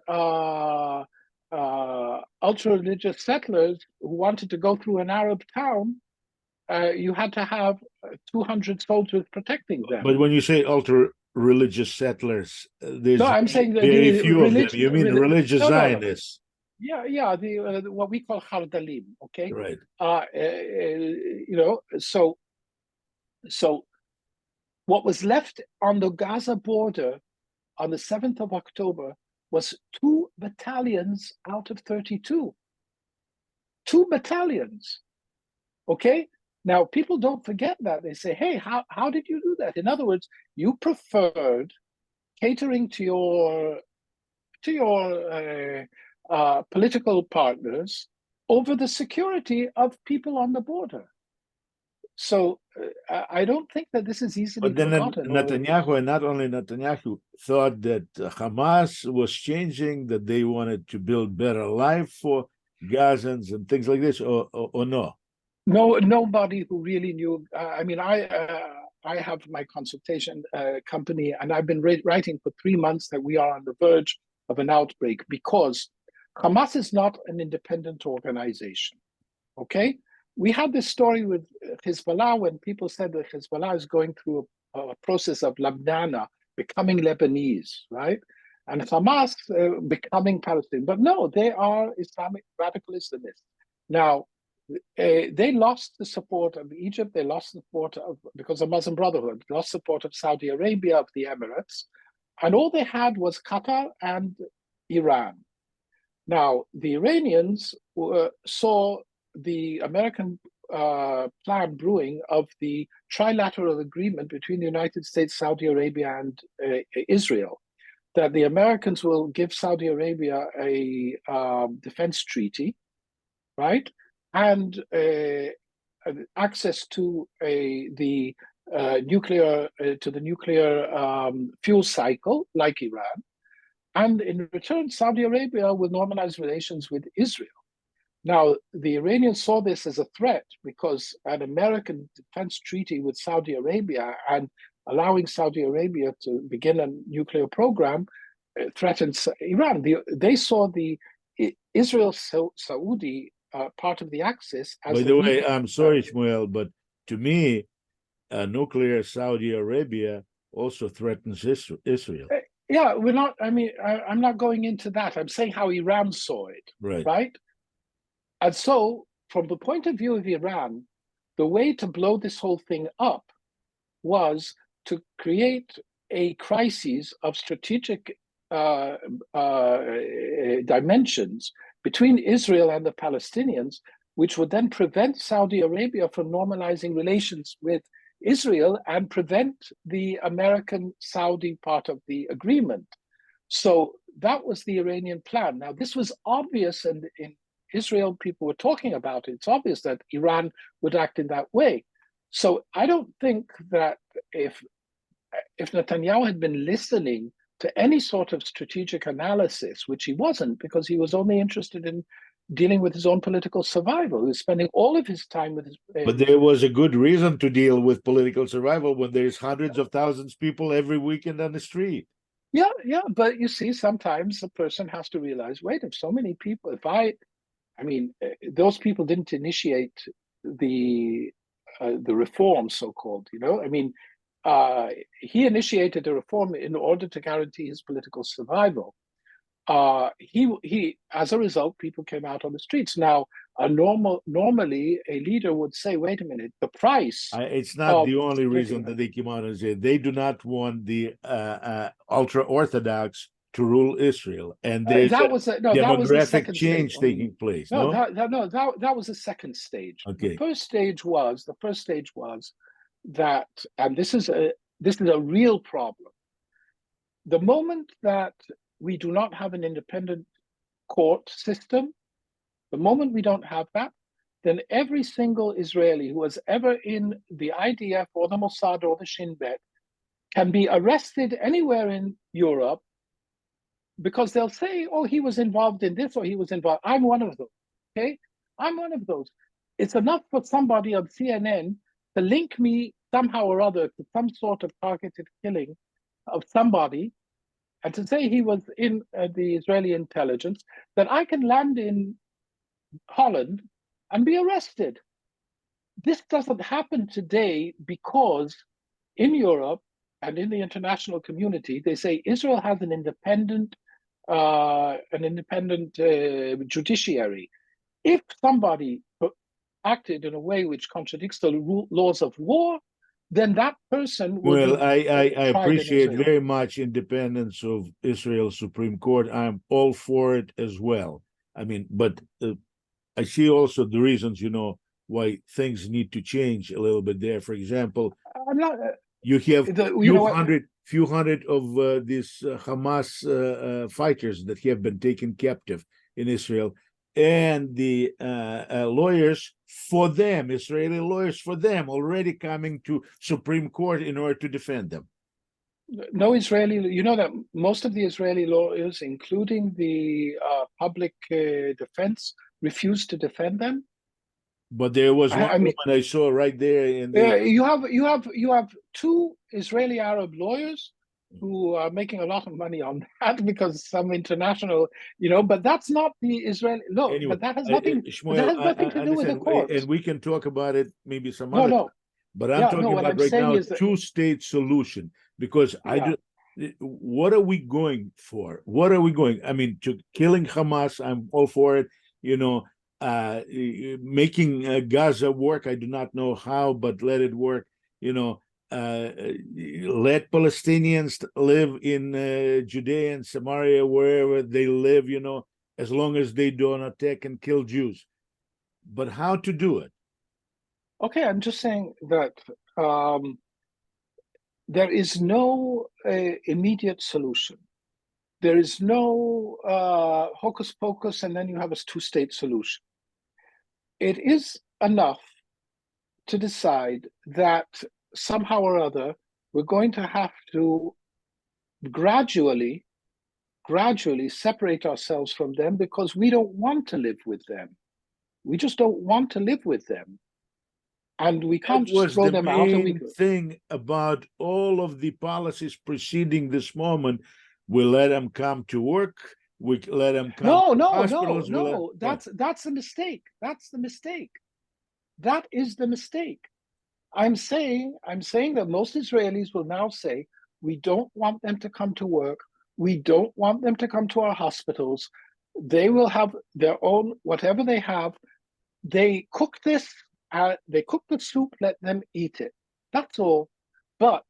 ultra-religious settlers who wanted to go through an Arab town, you had to have 200 soldiers protecting them.
But when you say ultra-religious settlers, there's
I'm saying that
very few of them. You mean religious Zionists?
No. Yeah, the what we call Hardalim, okay?
Right.
So what was left on the Gaza border on the 7th of October was 2 battalions out of 32. 2 battalions. Okay? Now, people don't forget that. They say, hey, how did you do that? In other words, you preferred catering to your political partners over the security of people on the border. So I don't think that this is easily
But then
forgotten.
Netanyahu, and not only Netanyahu, thought that Hamas was changing, that they wanted to build better life for Gazans and things like this, or no?
No, nobody who really knew. I have my consultation company, and I've been writing for 3 months that we are on the verge of an outbreak because Hamas is not an independent organization. Okay, we had this story with Hezbollah when people said that Hezbollah is going through a process of Labnana, becoming Lebanese, right? And Hamas becoming Palestinian. But no, they are Islamic, radical Islamists. Now, they lost the support of Egypt, they lost the support of, because of Muslim Brotherhood, lost support of Saudi Arabia, of the Emirates, and all they had was Qatar and Iran. Now, the Iranians saw the American plan brewing of the trilateral agreement between the United States, Saudi Arabia, and Israel, that the Americans will give Saudi Arabia a defense treaty, right? And access to the nuclear fuel cycle, like Iran. And in return, Saudi Arabia will normalize relations with Israel. Now, the Iranians saw this as a threat because an American defense treaty with Saudi Arabia and allowing Saudi Arabia to begin a nuclear program threatens Iran. They saw the Israel-Saudi part of the Axis. As
By the way, I'm sorry, Shmuel, but to me, nuclear Saudi Arabia also threatens Israel.
Yeah, we're not. I mean, I'm not going into that. I'm saying how Iran saw it, right? And so, from the point of view of Iran, the way to blow this whole thing up was to create a crisis of strategic dimensions between Israel and the Palestinians, which would then prevent Saudi Arabia from normalizing relations with Israel and prevent the American-Saudi part of the agreement. So that was the Iranian plan. Now, this was obvious, and in Israel, people were talking about it. It's obvious that Iran would act in that way. So I don't think that if Netanyahu had been listening to any sort of strategic analysis, which he wasn't, because he was only interested in dealing with his own political survival. He was spending all of his time with his...
But there was a good reason to deal with political survival when there's hundreds of thousands of people every weekend on the street.
Yeah, but you see, sometimes a person has to realize, wait, if so many people, those people didn't initiate the reform, so-called, he initiated a reform in order to guarantee his political survival. He as a result, people came out on the streets. Now, normally a leader would say, wait a minute, the price.
It's not the only reason that they came out and said they do not want the ultra-Orthodox to rule Israel, and there's demographic change taking place.
That was the second stage.
Okay.
The first stage was that, and this is a real problem. The moment that we do not have an independent court system, the moment we don't have that, then every single Israeli who was ever in the IDF or the Mossad or the Shin Bet can be arrested anywhere in Europe because they'll say, oh, he was involved in this or he was involved. I'm one of those, okay? I'm one of those. It's enough for somebody on CNN to link me somehow or other to some sort of targeted killing of somebody, and to say he was in the Israeli intelligence, that I can land in Holland and be arrested. This doesn't happen today because in Europe and in the international community, they say Israel has an independent judiciary. If somebody acted in a way which contradicts the laws of war, then that person will
Well,
be
I
tried in
appreciate
Israel.
very much independence of Israel's Supreme Court. I'm all for it as well. I mean, but I see also the reasons, why things need to change a little bit there. For example,
I'm not.
you have
You know what?
few hundred of these Hamas fighters that have been taken captive in Israel, and the lawyers for them, Israeli lawyers for them, already coming to Supreme Court in order to defend them.
No Israeli. You know that most of the Israeli lawyers, including the public defense, refused to defend them.
But there was one
I mean,
woman I saw right there in the.
you have two Israeli Arab lawyers who are making a lot of money on that because some international, but that's not the Israeli law.
Anyway,
But that has nothing. But that
Shmuel,
has nothing to do with the
understand,
courts.
and we can talk about it maybe some
No,
other time.
no.
But I'm
Yeah, no.
talking
What
about
I'm
right
saying
now
is that
two-state solution, because I
yeah.
do. What are we going for? What are we going? I mean, to killing Hamas, I'm all for it. Making Gaza work, I do not know how, but let it work. Let Palestinians live in Judea and Samaria, wherever they live. As long as they don't attack and kill Jews. But how to do it?
Okay, I'm just saying that there is no immediate solution. There is no hocus pocus, and then you have a two-state solution. It is enough to decide that somehow or other we're going to have to gradually separate ourselves from them because we don't want to live with them. We just don't want to live with them. And we can't
That
just
was
throw
the
them out and
main thing about all of the policies preceding this moment. We let them come to work. We let them come to hospitals.
That's a mistake. That's the mistake. That is the mistake. I'm saying that most Israelis will now say, we don't want them to come to work. We don't want them to come to our hospitals. They will have their own, whatever they have. They cook this, they cook the soup, let them eat it. That's all. But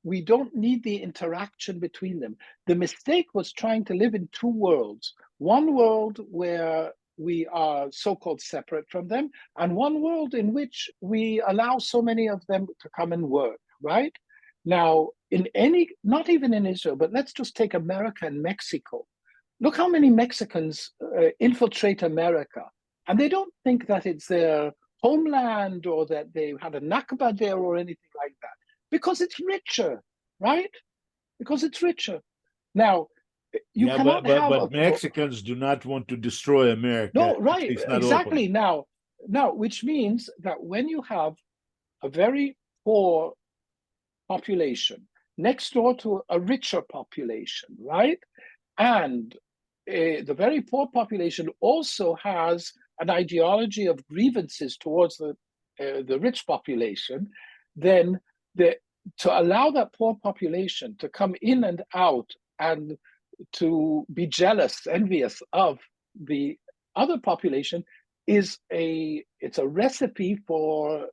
we don't need the interaction between them. The mistake was trying to live in two worlds. One world where we are so-called separate from them, and one world in which we allow so many of them to come and work, right? Now, not even in Israel, but let's just take America and Mexico. Look how many Mexicans infiltrate America, and they don't think that it's their homeland or that they had a Nakba there or anything like that, because it's richer, right? Because it's richer. Now, you cannot
but Mexicans do not want to destroy America.
No, right, exactly. Now, which means that when you have a very poor population next door to a richer population, right? And the very poor population also has an ideology of grievances towards the rich population, then to allow that poor population to come in and out and to be jealous, envious of the other population it's a recipe for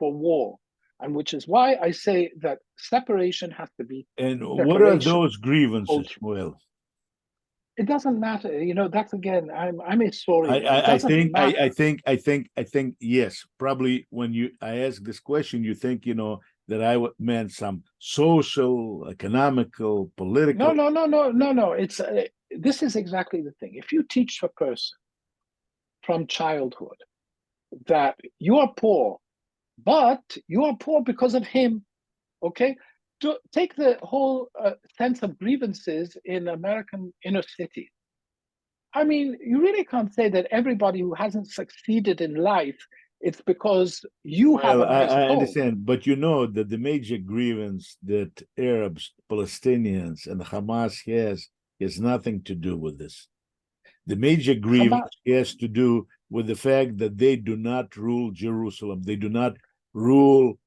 war, and which is why I say that separation has to be.
And what are those grievances, Shmuel?
It doesn't matter. That's again. I'm a historian.
I think yes. Probably when I ask this question, you think that I meant some social, economical, political.
No. It's this is exactly the thing. If you teach a person from childhood that you are poor, but you are poor because of him, okay? Take the whole sense of grievances in American inner cities. I mean, you really can't say that everybody who hasn't succeeded in life, it's because you have a nice home.
I understand, but you know that the major grievance that Arabs, Palestinians, and Hamas has nothing to do with this. The major grievance has to do with the fact that they do not rule Jerusalem. They do not rule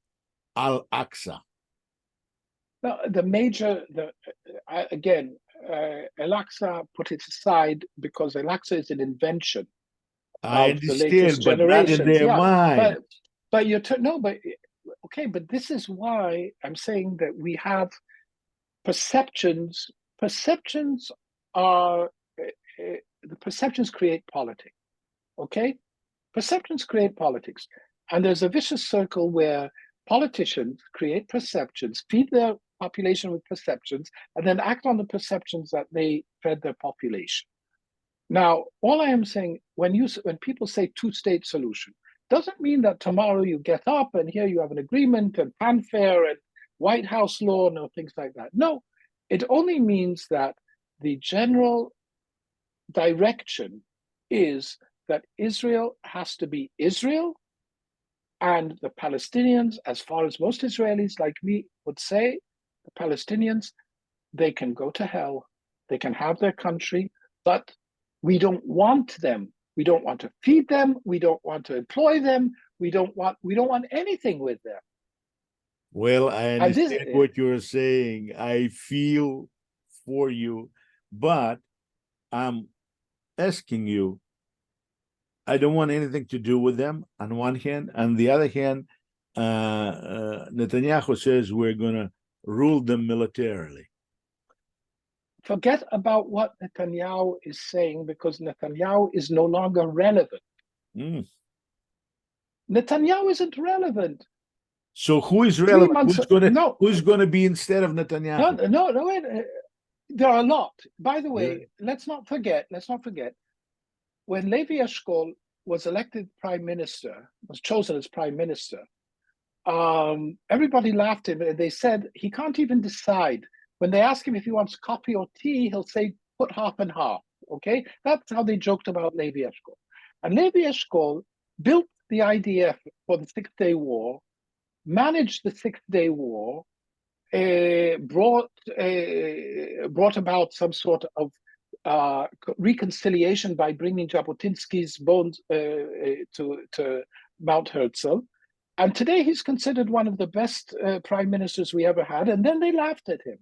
Al-Aqsa.
No, again, Al-Aqsa, put it aside because Al-Aqsa is an invention
I
of the latest
but not in their mind.
But Okay, but this is why I'm saying that we have perceptions. Perceptions are the perceptions create politics. Okay, perceptions create politics, and there's a vicious circle where politicians create perceptions, feed their population with perceptions, and then act on the perceptions that they fed their population. Now, all I am saying, when people say two-state solution, doesn't mean that tomorrow you get up and here you have an agreement and fanfare and White House law and things like that. No, it only means that the general direction is that Israel has to be Israel, and the Palestinians, as far as most Israelis like me would say, the Palestinians, they can go to hell, they can have their country, but we don't want them. We don't want to feed them. We don't want to employ them. We don't want anything with them.
Well, I understand what you're saying. I feel for you, but I'm asking you, I don't want anything to do with them on one hand. On the other hand, Netanyahu says we're going to rule them militarily.
Forget about what Netanyahu is saying, because Netanyahu is no longer relevant. Netanyahu isn't relevant.
So who is relevant? Who's going to be instead of Netanyahu?
No, wait. There are a lot. By the way, let's not forget, when Levi Eshkol was elected prime minister, was chosen as prime minister, everybody laughed at him. They said he can't even decide. When they ask him if he wants coffee or tea, he'll say, put half and half, okay? That's how they joked about Levi Eshkol. And Levi Eshkol built the IDF for the Six-Day War, managed the Six-Day War, brought about some sort of reconciliation by bringing Jabotinsky's bones to Mount Herzl. And today he's considered one of the best prime ministers we ever had. And then they laughed at him.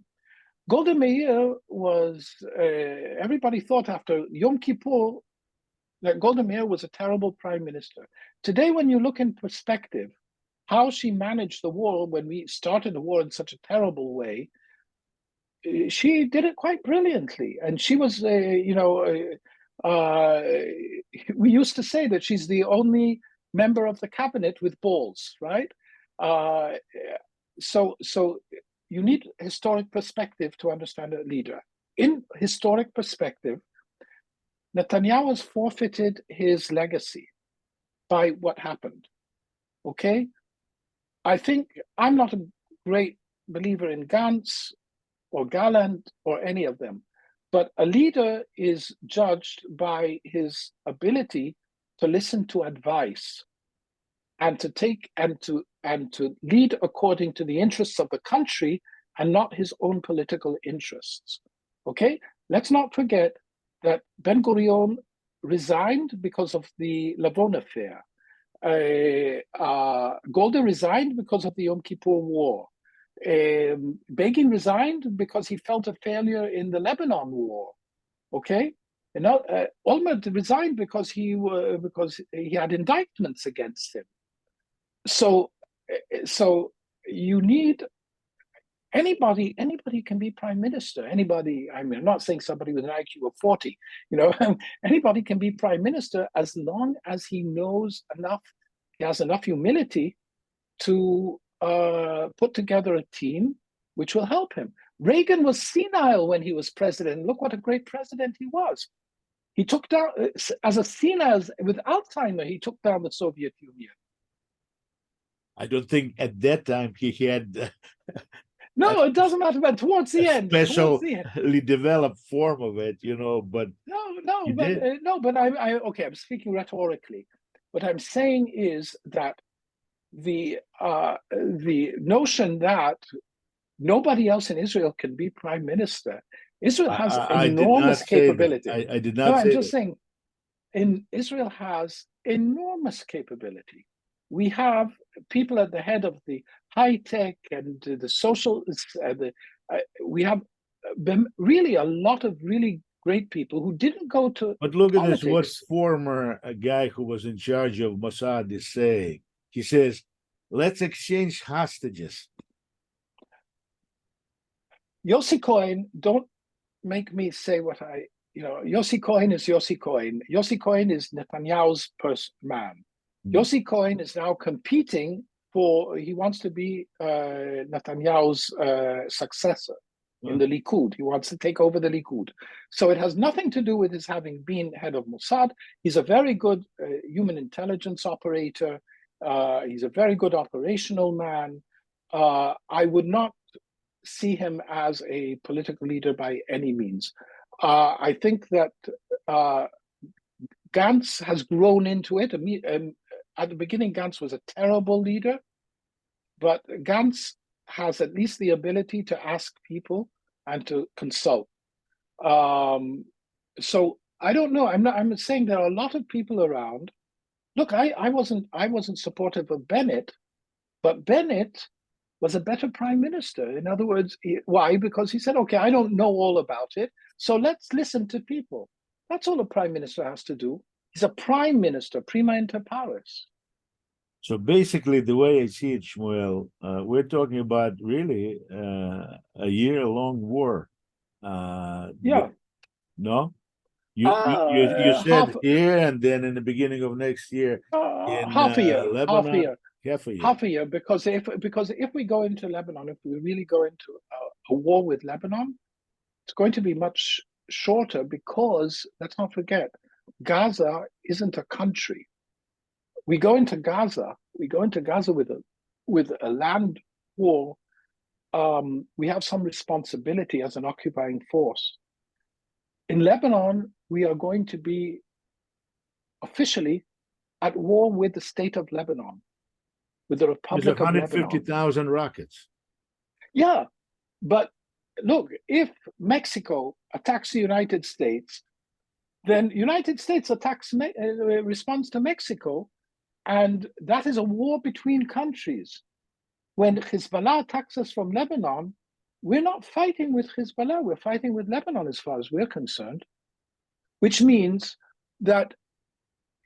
Golda Meir was, everybody thought after Yom Kippur that Golda Meir was a terrible prime minister. Today, when you look in perspective, how she managed the war when we started the war in such a terrible way, she did it quite brilliantly. And she was, we used to say that she's the only member of the cabinet with balls, right? So you need historic perspective to understand a leader. In historic perspective, Netanyahu has forfeited his legacy by what happened, okay? I think I'm not a great believer in Gantz or Gallant or any of them, but a leader is judged by his ability to listen to advice and to take and to lead according to the interests of the country and not his own political interests. Okay, let's not forget that Ben-Gurion resigned because of the Lavon affair. Golda resigned because of the Yom Kippur War. Begin resigned because he felt a failure in the Lebanon War. Okay, Olmert resigned because he had indictments against him. So you need anybody can be prime minister. Anybody, I mean, I'm not saying somebody with an IQ of 40, anybody can be prime minister as long as he knows enough, he has enough humility to put together a team which will help him. Reagan was senile when he was president. Look what a great president he was. He took down, as a senile, with Alzheimer, he took down the Soviet Union.
I don't think at that time he had
no, it doesn't matter, but towards the end,
specially developed form of it, but
I'm speaking rhetorically. What I'm saying is that the notion that nobody else in Israel can be prime minister. Israel has enormous capability.
I did not say
I'm just saying, Israel has enormous capability. We have people at the head of the high tech and the social. We have really a lot of really great people who didn't go to.
But look at this: what former guy who was in charge of Mossad is saying. He says let's exchange hostages.
Yossi Cohen, don't make me say what Yossi Cohen is Yossi Cohen. Yossi Cohen is Netanyahu's man. Yossi Cohen is now competing he wants to be Netanyahu's successor in the Likud. He wants to take over the Likud. So it has nothing to do with his having been head of Mossad. He's a very good human intelligence operator. He's a very good operational man. I would not see him as a political leader by any means. I think that Gantz has grown into it. At the beginning, Gantz was a terrible leader, but Gantz has at least the ability to ask people and to consult. So I don't know. I'm saying there are a lot of people around. Look, I wasn't supportive of Bennett, but Bennett was a better prime minister. In other words, why? Because he said, okay, I don't know all about it, so let's listen to people. That's all a prime minister has to do. He's a prime minister, prima inter pares.
So basically, the way I see it, Shmuel, we're talking about really a year-long war.
Yeah.
No? You said
half,
here, and then in the beginning of next year in
half a year,
Lebanon,
half a year. Because if we go into Lebanon, if we really go into a war with Lebanon, it's going to be much shorter because let's not forget, Gaza isn't a country. We go into Gaza with a land war. We have some responsibility as an occupying force. In Lebanon, we are going to be officially at war with the state of Lebanon, with the Republic of Lebanon.
150,000 rockets.
Yeah, but look, if Mexico attacks the United States, then United States responds to Mexico, and that is a war between countries. When Hezbollah attacks us from Lebanon, we're not fighting with Hezbollah, we're fighting with Lebanon as far as we're concerned, which means that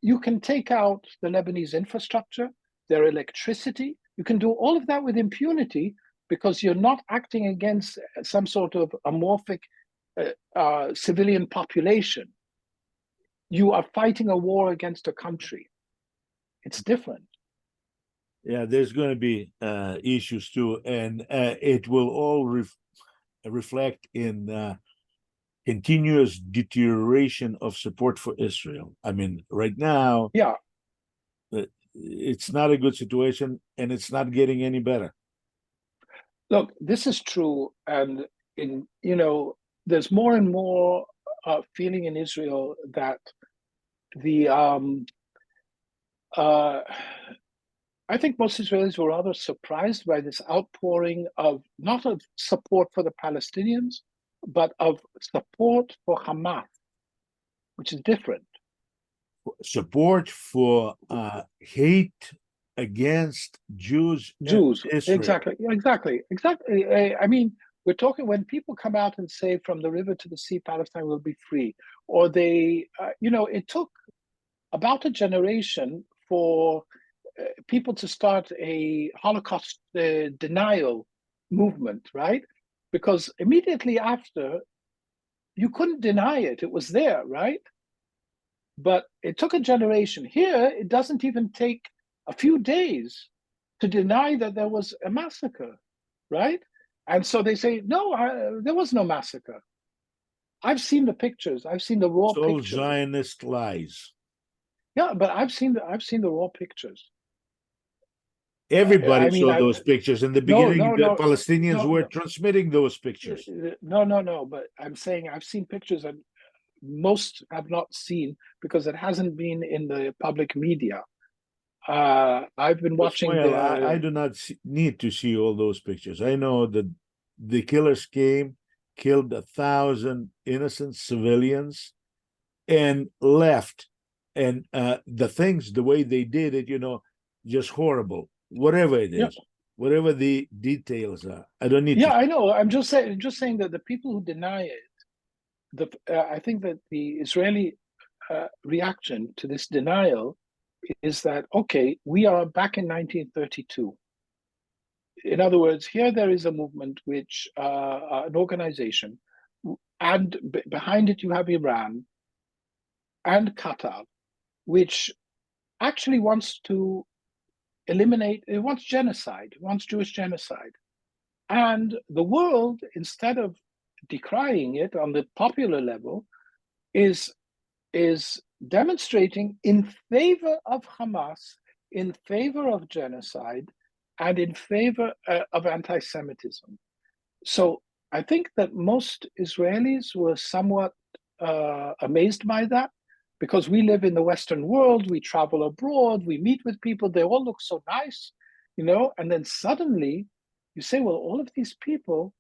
you can take out the Lebanese infrastructure, their electricity. You can do all of that with impunity because you're not acting against some sort of amorphic civilian population. You are fighting a war against a country. It's different.
Yeah, there's going to be issues too, and it will all reflect in continuous deterioration of support for Israel. I mean, right now,
yeah,
it's not a good situation, and it's not getting any better.
Look, this is true, and there's more and more feeling in Israel that I think most Israelis were rather surprised by this outpouring of not of support for the Palestinians, but of support for Hamas, which is different.
Support for hate against Jews.
Exactly. I mean, we're talking when people come out and say from the river to the sea, Palestine will be free, or it took about a generation for people to start a Holocaust denial movement, right? Because immediately after, you couldn't deny it. It was there, right? But it took a generation. Here, it doesn't even take a few days to deny that there was a massacre, right? And so they say, no, there was no massacre. I've seen the pictures. I've seen the raw pictures.
It's all Zionist lies.
Yeah, but I've seen the raw pictures.
Everybody saw those pictures in the beginning. The Palestinians were transmitting those pictures.
No. But I'm saying I've seen pictures that most have not seen because it hasn't been in the public media. I've been watching.
I do not need to see all those pictures. I know that the killers killed 1,000 innocent civilians, and left. And the way they did it, just horrible. Whatever it is, whatever the details are, I don't need.
I know. I'm just saying that the people who deny it, I think that the Israeli reaction to this denial is that, okay, we are back in 1932. In other words, here there is a movement which, an organization, and behind it you have Iran and Qatar, which actually wants to eliminate, it wants genocide, it wants Jewish genocide. And the world, instead of decrying it on the popular level, is demonstrating in favor of Hamas, in favor of genocide, and in favor of anti-Semitism. So I think that most Israelis were somewhat amazed by that, because we live in the Western world, we travel abroad, we meet with people, they all look so nice, and then suddenly you say, well, all of these people,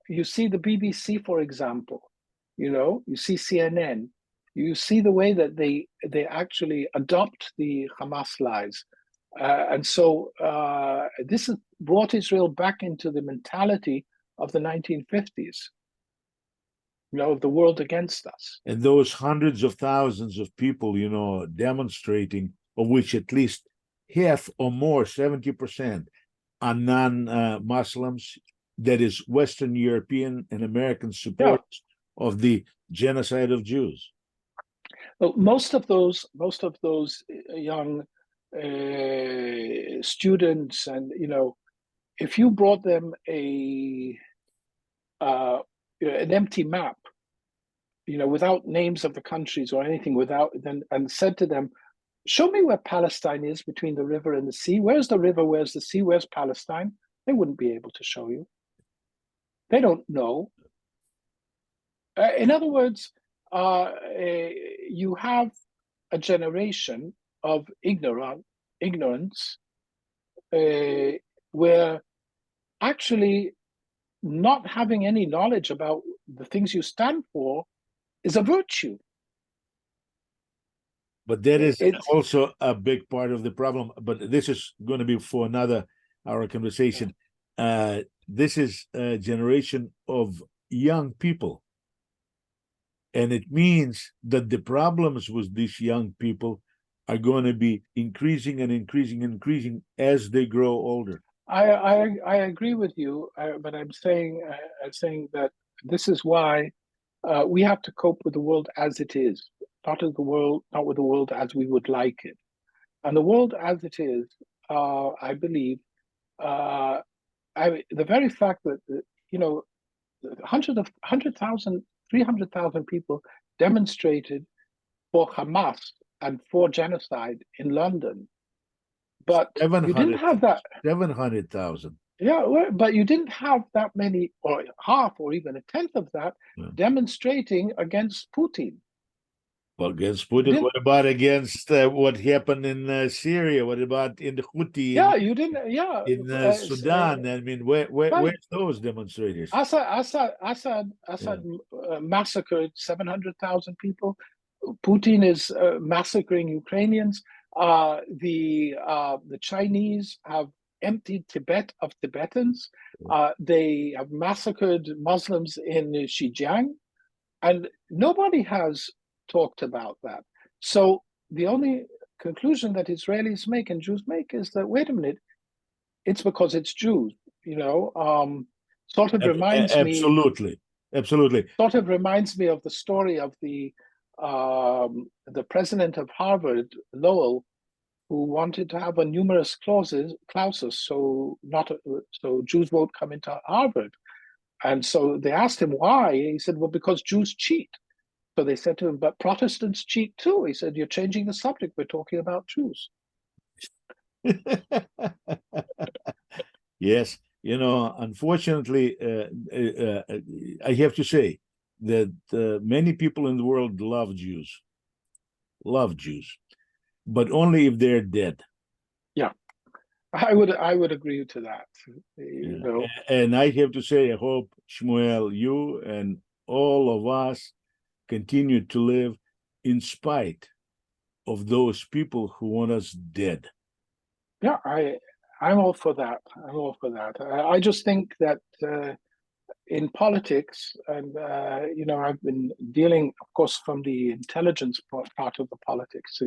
you see the BBC, for example, you see CNN, you see the way that they actually adopt the Hamas lies. And so this has brought Israel back into the mentality of the 1950s, of the world against us.
And those hundreds of thousands of people, demonstrating, of which at least half or more, 70%, are non-Muslims, that is Western European and American supporters of the genocide of Jews.
Well, most of those young students, and if you brought them an empty map, without names of the countries or anything, and said to them, show me where Palestine is between the river and the sea. Where's the river? Where's the sea? Where's Palestine? They wouldn't be able to show you. They don't know. In other words, you have a generation of ignorance, where actually not having any knowledge about the things you stand for is a virtue.
But that is also a big part of the problem. But this is going to be for another hour conversation. This is a generation of young people. And it means that the problems with these young people are going to be increasing and increasing and increasing as they grow older.
I agree with you, but I'm saying that this is why we have to cope with the world as it is, not with the world as we would like it. And the world as it is, I believe, the very fact that 100,000, 300,000 people demonstrated for Hamas and for genocide in London, but you didn't have that
700,000.
Yeah, but you didn't have that many, or half, or even a tenth of that, demonstrating against Putin.
Well, against Putin. What about against what happened in Syria? What about in the Houthi?
You didn't. Yeah,
in Sudan. I mean, where's those demonstrators?
Assad massacred 700,000 people. Putin is massacring Ukrainians. The Chinese have emptied Tibet of Tibetans. They have massacred Muslims in Xinjiang, and nobody has talked about that. So the only conclusion that Israelis make and Jews make is that, wait a minute, it's because it's Jews, sort of reminds
absolutely.
Sort of reminds me of the story of the president of Harvard, Lowell, who wanted to have a numerous clauses so Jews won't come into Harvard. And so they asked him why. He said, well, because Jews cheat. So they said to him, but Protestants cheat too. He said, you're changing the subject. We're talking about Jews.
Yes. Unfortunately, I have to say that many people in the world love Jews, but only if they're dead.
Yeah, I would agree to that.
And I have to say, I hope, Shmuel, you and all of us continue to live in spite of those people who want us dead.
Yeah, I'm all for that. I just think that in politics, and I've been dealing, of course, from the intelligence part of the politics.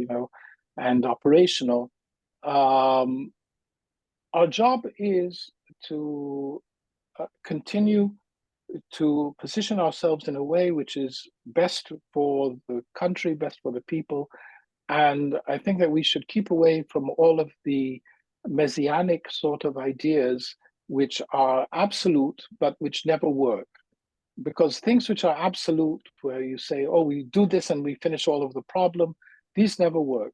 and operational. Our job is to continue to position ourselves in a way which is best for the country, best for the people. And I think that we should keep away from all of the messianic sort of ideas which are absolute, but which never work. Because things which are absolute, where you say, oh, we do this and we finish all of the problem, these never work.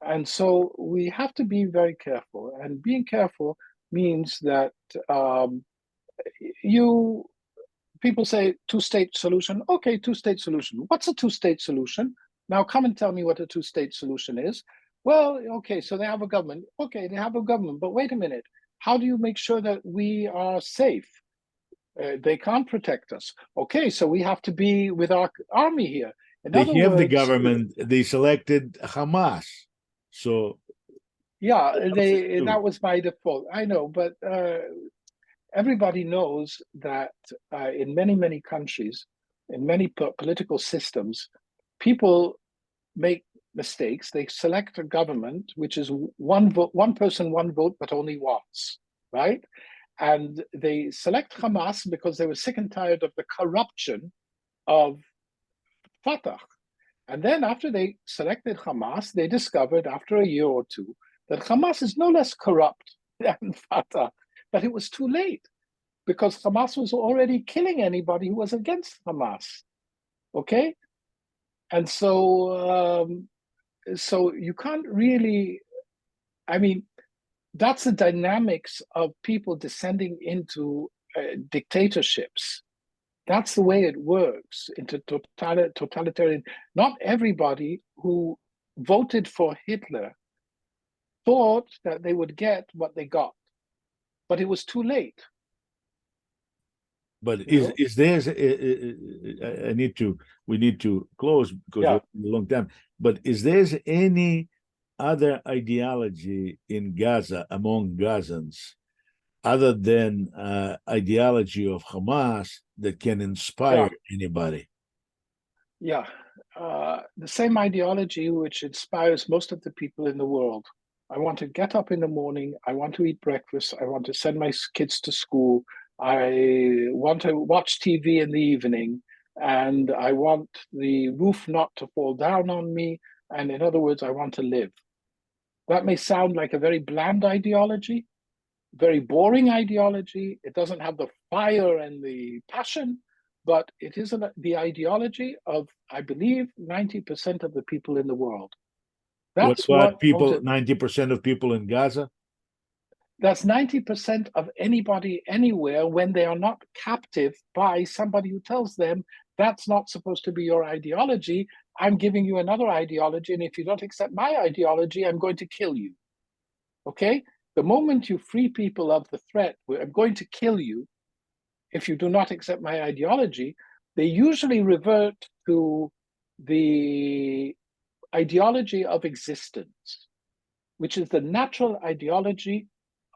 And so we have to be very careful. And being careful means that people say two-state solution. Okay, two-state solution. What's a two-state solution? Now come and tell me what a two-state solution is. Well, okay, so they have a government. Okay, they have a government, but wait a minute. How do you make sure that we are safe? They can't protect us. Okay, so we have to be with our army here. In
They
other
have the
words,
government. They selected Hamas. So
yeah, that was by default. I know, but everybody knows that in many countries, in many political systems, people make mistakes. They select a government which is one vote, one person, one vote, but only once, right? And they select Hamas because they were sick and tired of the corruption of Fatah. And then after they selected Hamas, they discovered after a year or two that Hamas is no less corrupt than Fatah, but it was too late because Hamas was already killing anybody who was against Hamas. Okay? And so you can't really, I mean, that's the dynamics of people descending into dictatorships. That's the way it works into totalitarian. Not everybody who voted for Hitler thought that they would get what they got, but it was too late.
but is there? We need to close because
Yeah.
we're a long time. But is there any other ideology in Gaza among Gazans other than ideology of Hamas that can inspire anybody?
Yeah, the same ideology which inspires most of the people in the world. I want to get up in the morning. I want to eat breakfast. I want to send my kids to school. I want to watch TV in the evening. And I want the roof not to fall down on me. And in other words, I want to live. That may sound like a very bland ideology, very boring ideology. It doesn't have the fire and the passion, but it is the ideology of, I believe, 90% of the people in the world. That's
What about people,
motivates.
90% of people in Gaza?
That's 90% of anybody anywhere when they are not captive by somebody who tells them that's not supposed to be your ideology. I'm giving you another ideology, and if you don't accept my ideology, I'm going to kill you. Okay? The moment you free people of the threat, I'm going to kill you if you do not accept my ideology, they usually revert to the ideology of existence, which is the natural ideology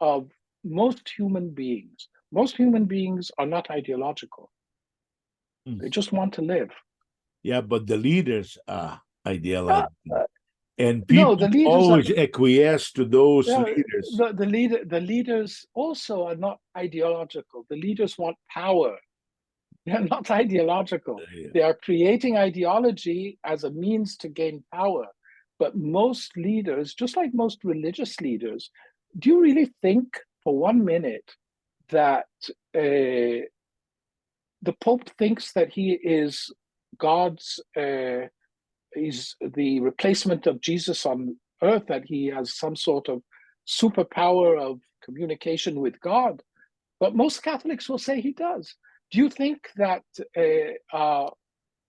of most human beings. Most human beings are not ideological. They just want to live.
Yeah, but the leaders are ideological. And
No,
people
the leaders
always acquiesce to those leaders.
The leaders also are not ideological. The leaders want power. They're not ideological.
Yeah.
They are creating ideology as a means to gain power. But most leaders, just like most religious leaders, do you really think for 1 minute that the Pope thinks that he is God's, he's the replacement of Jesus on earth, that he has some sort of superpower of communication with God? But most Catholics will say he does. Do you think that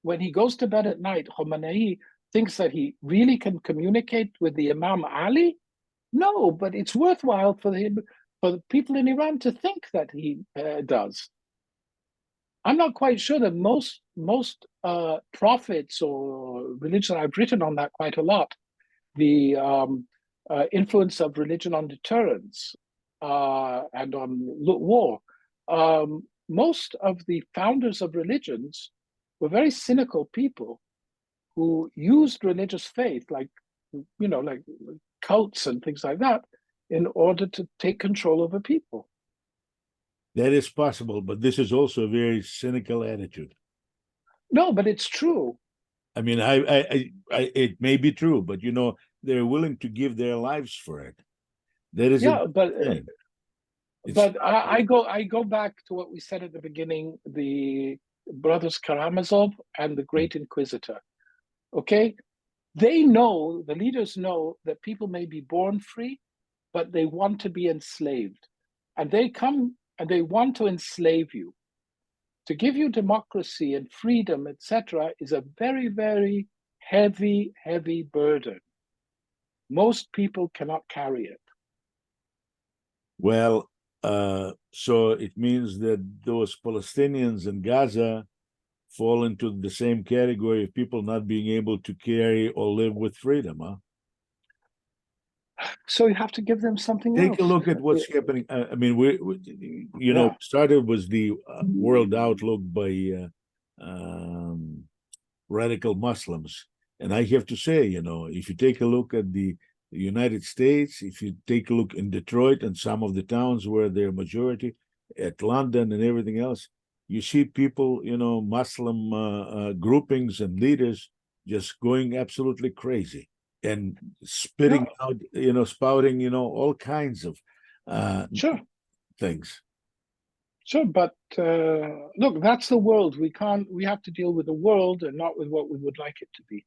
when he goes to bed at night, Khomeini thinks that he really can communicate with the Imam Ali? No, but it's worthwhile for him, for the people in Iran to think that he does. I'm not quite sure that most prophets or religion, I've written on that quite a lot, the influence of religion on deterrence and on war. Most of the founders of religions were very cynical people who used religious faith, like like cults and things like that, in order to take control over people.
That is possible, but this is also a very cynical attitude.
No, but it's true.
I mean, it may be true, but they're willing to give their lives for it. That is a thing.
I go back to what we said at the beginning: the brothers Karamazov and the Great Inquisitor. Okay, they know, the leaders know, that people may be born free, but they want to be enslaved, and they come and they want to enslave you. To give you democracy and freedom, etc., is a very, very heavy, heavy burden. Most people cannot carry it.
Well, so it means that those Palestinians in Gaza fall into the same category of people not being able to carry or live with freedom, huh?
So you have to give them something else.
Take a look at what's happening. I mean, started was the World Outlook by radical Muslims. And I have to say, if you take a look at the United States, if you take a look in Detroit and some of the towns where they're majority, at London and everything else, you see people, Muslim groupings and leaders just going absolutely crazy and spitting out, spouting, all kinds of things.
Sure, but look, that's the world. We have to deal with the world and not with what we would like it to be.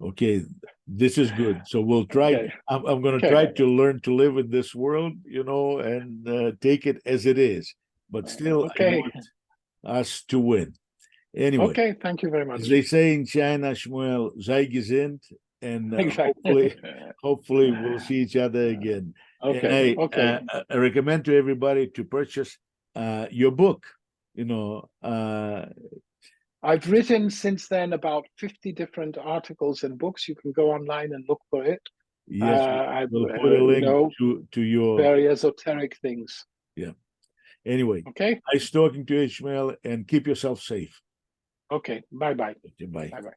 Okay, this is good. So we'll try.
Okay.
I'm going to try to learn to live in this world, and take it as it is. But still, I want us to win. Anyway.
Okay, thank you very much.
As they say in China, Shmuel, sei gesund, and hopefully we'll see each other again.
Okay.
And I recommend to everybody to purchase your book.
I've written since then about 50 different articles and books. You can go online and look for it.
Yes, we'll put a link to your
very esoteric things.
Yeah. Anyway,
okay.
Nice talking to you, Ishmael, and keep yourself safe.
Okay. Bye-bye.
Bye.
Bye-bye.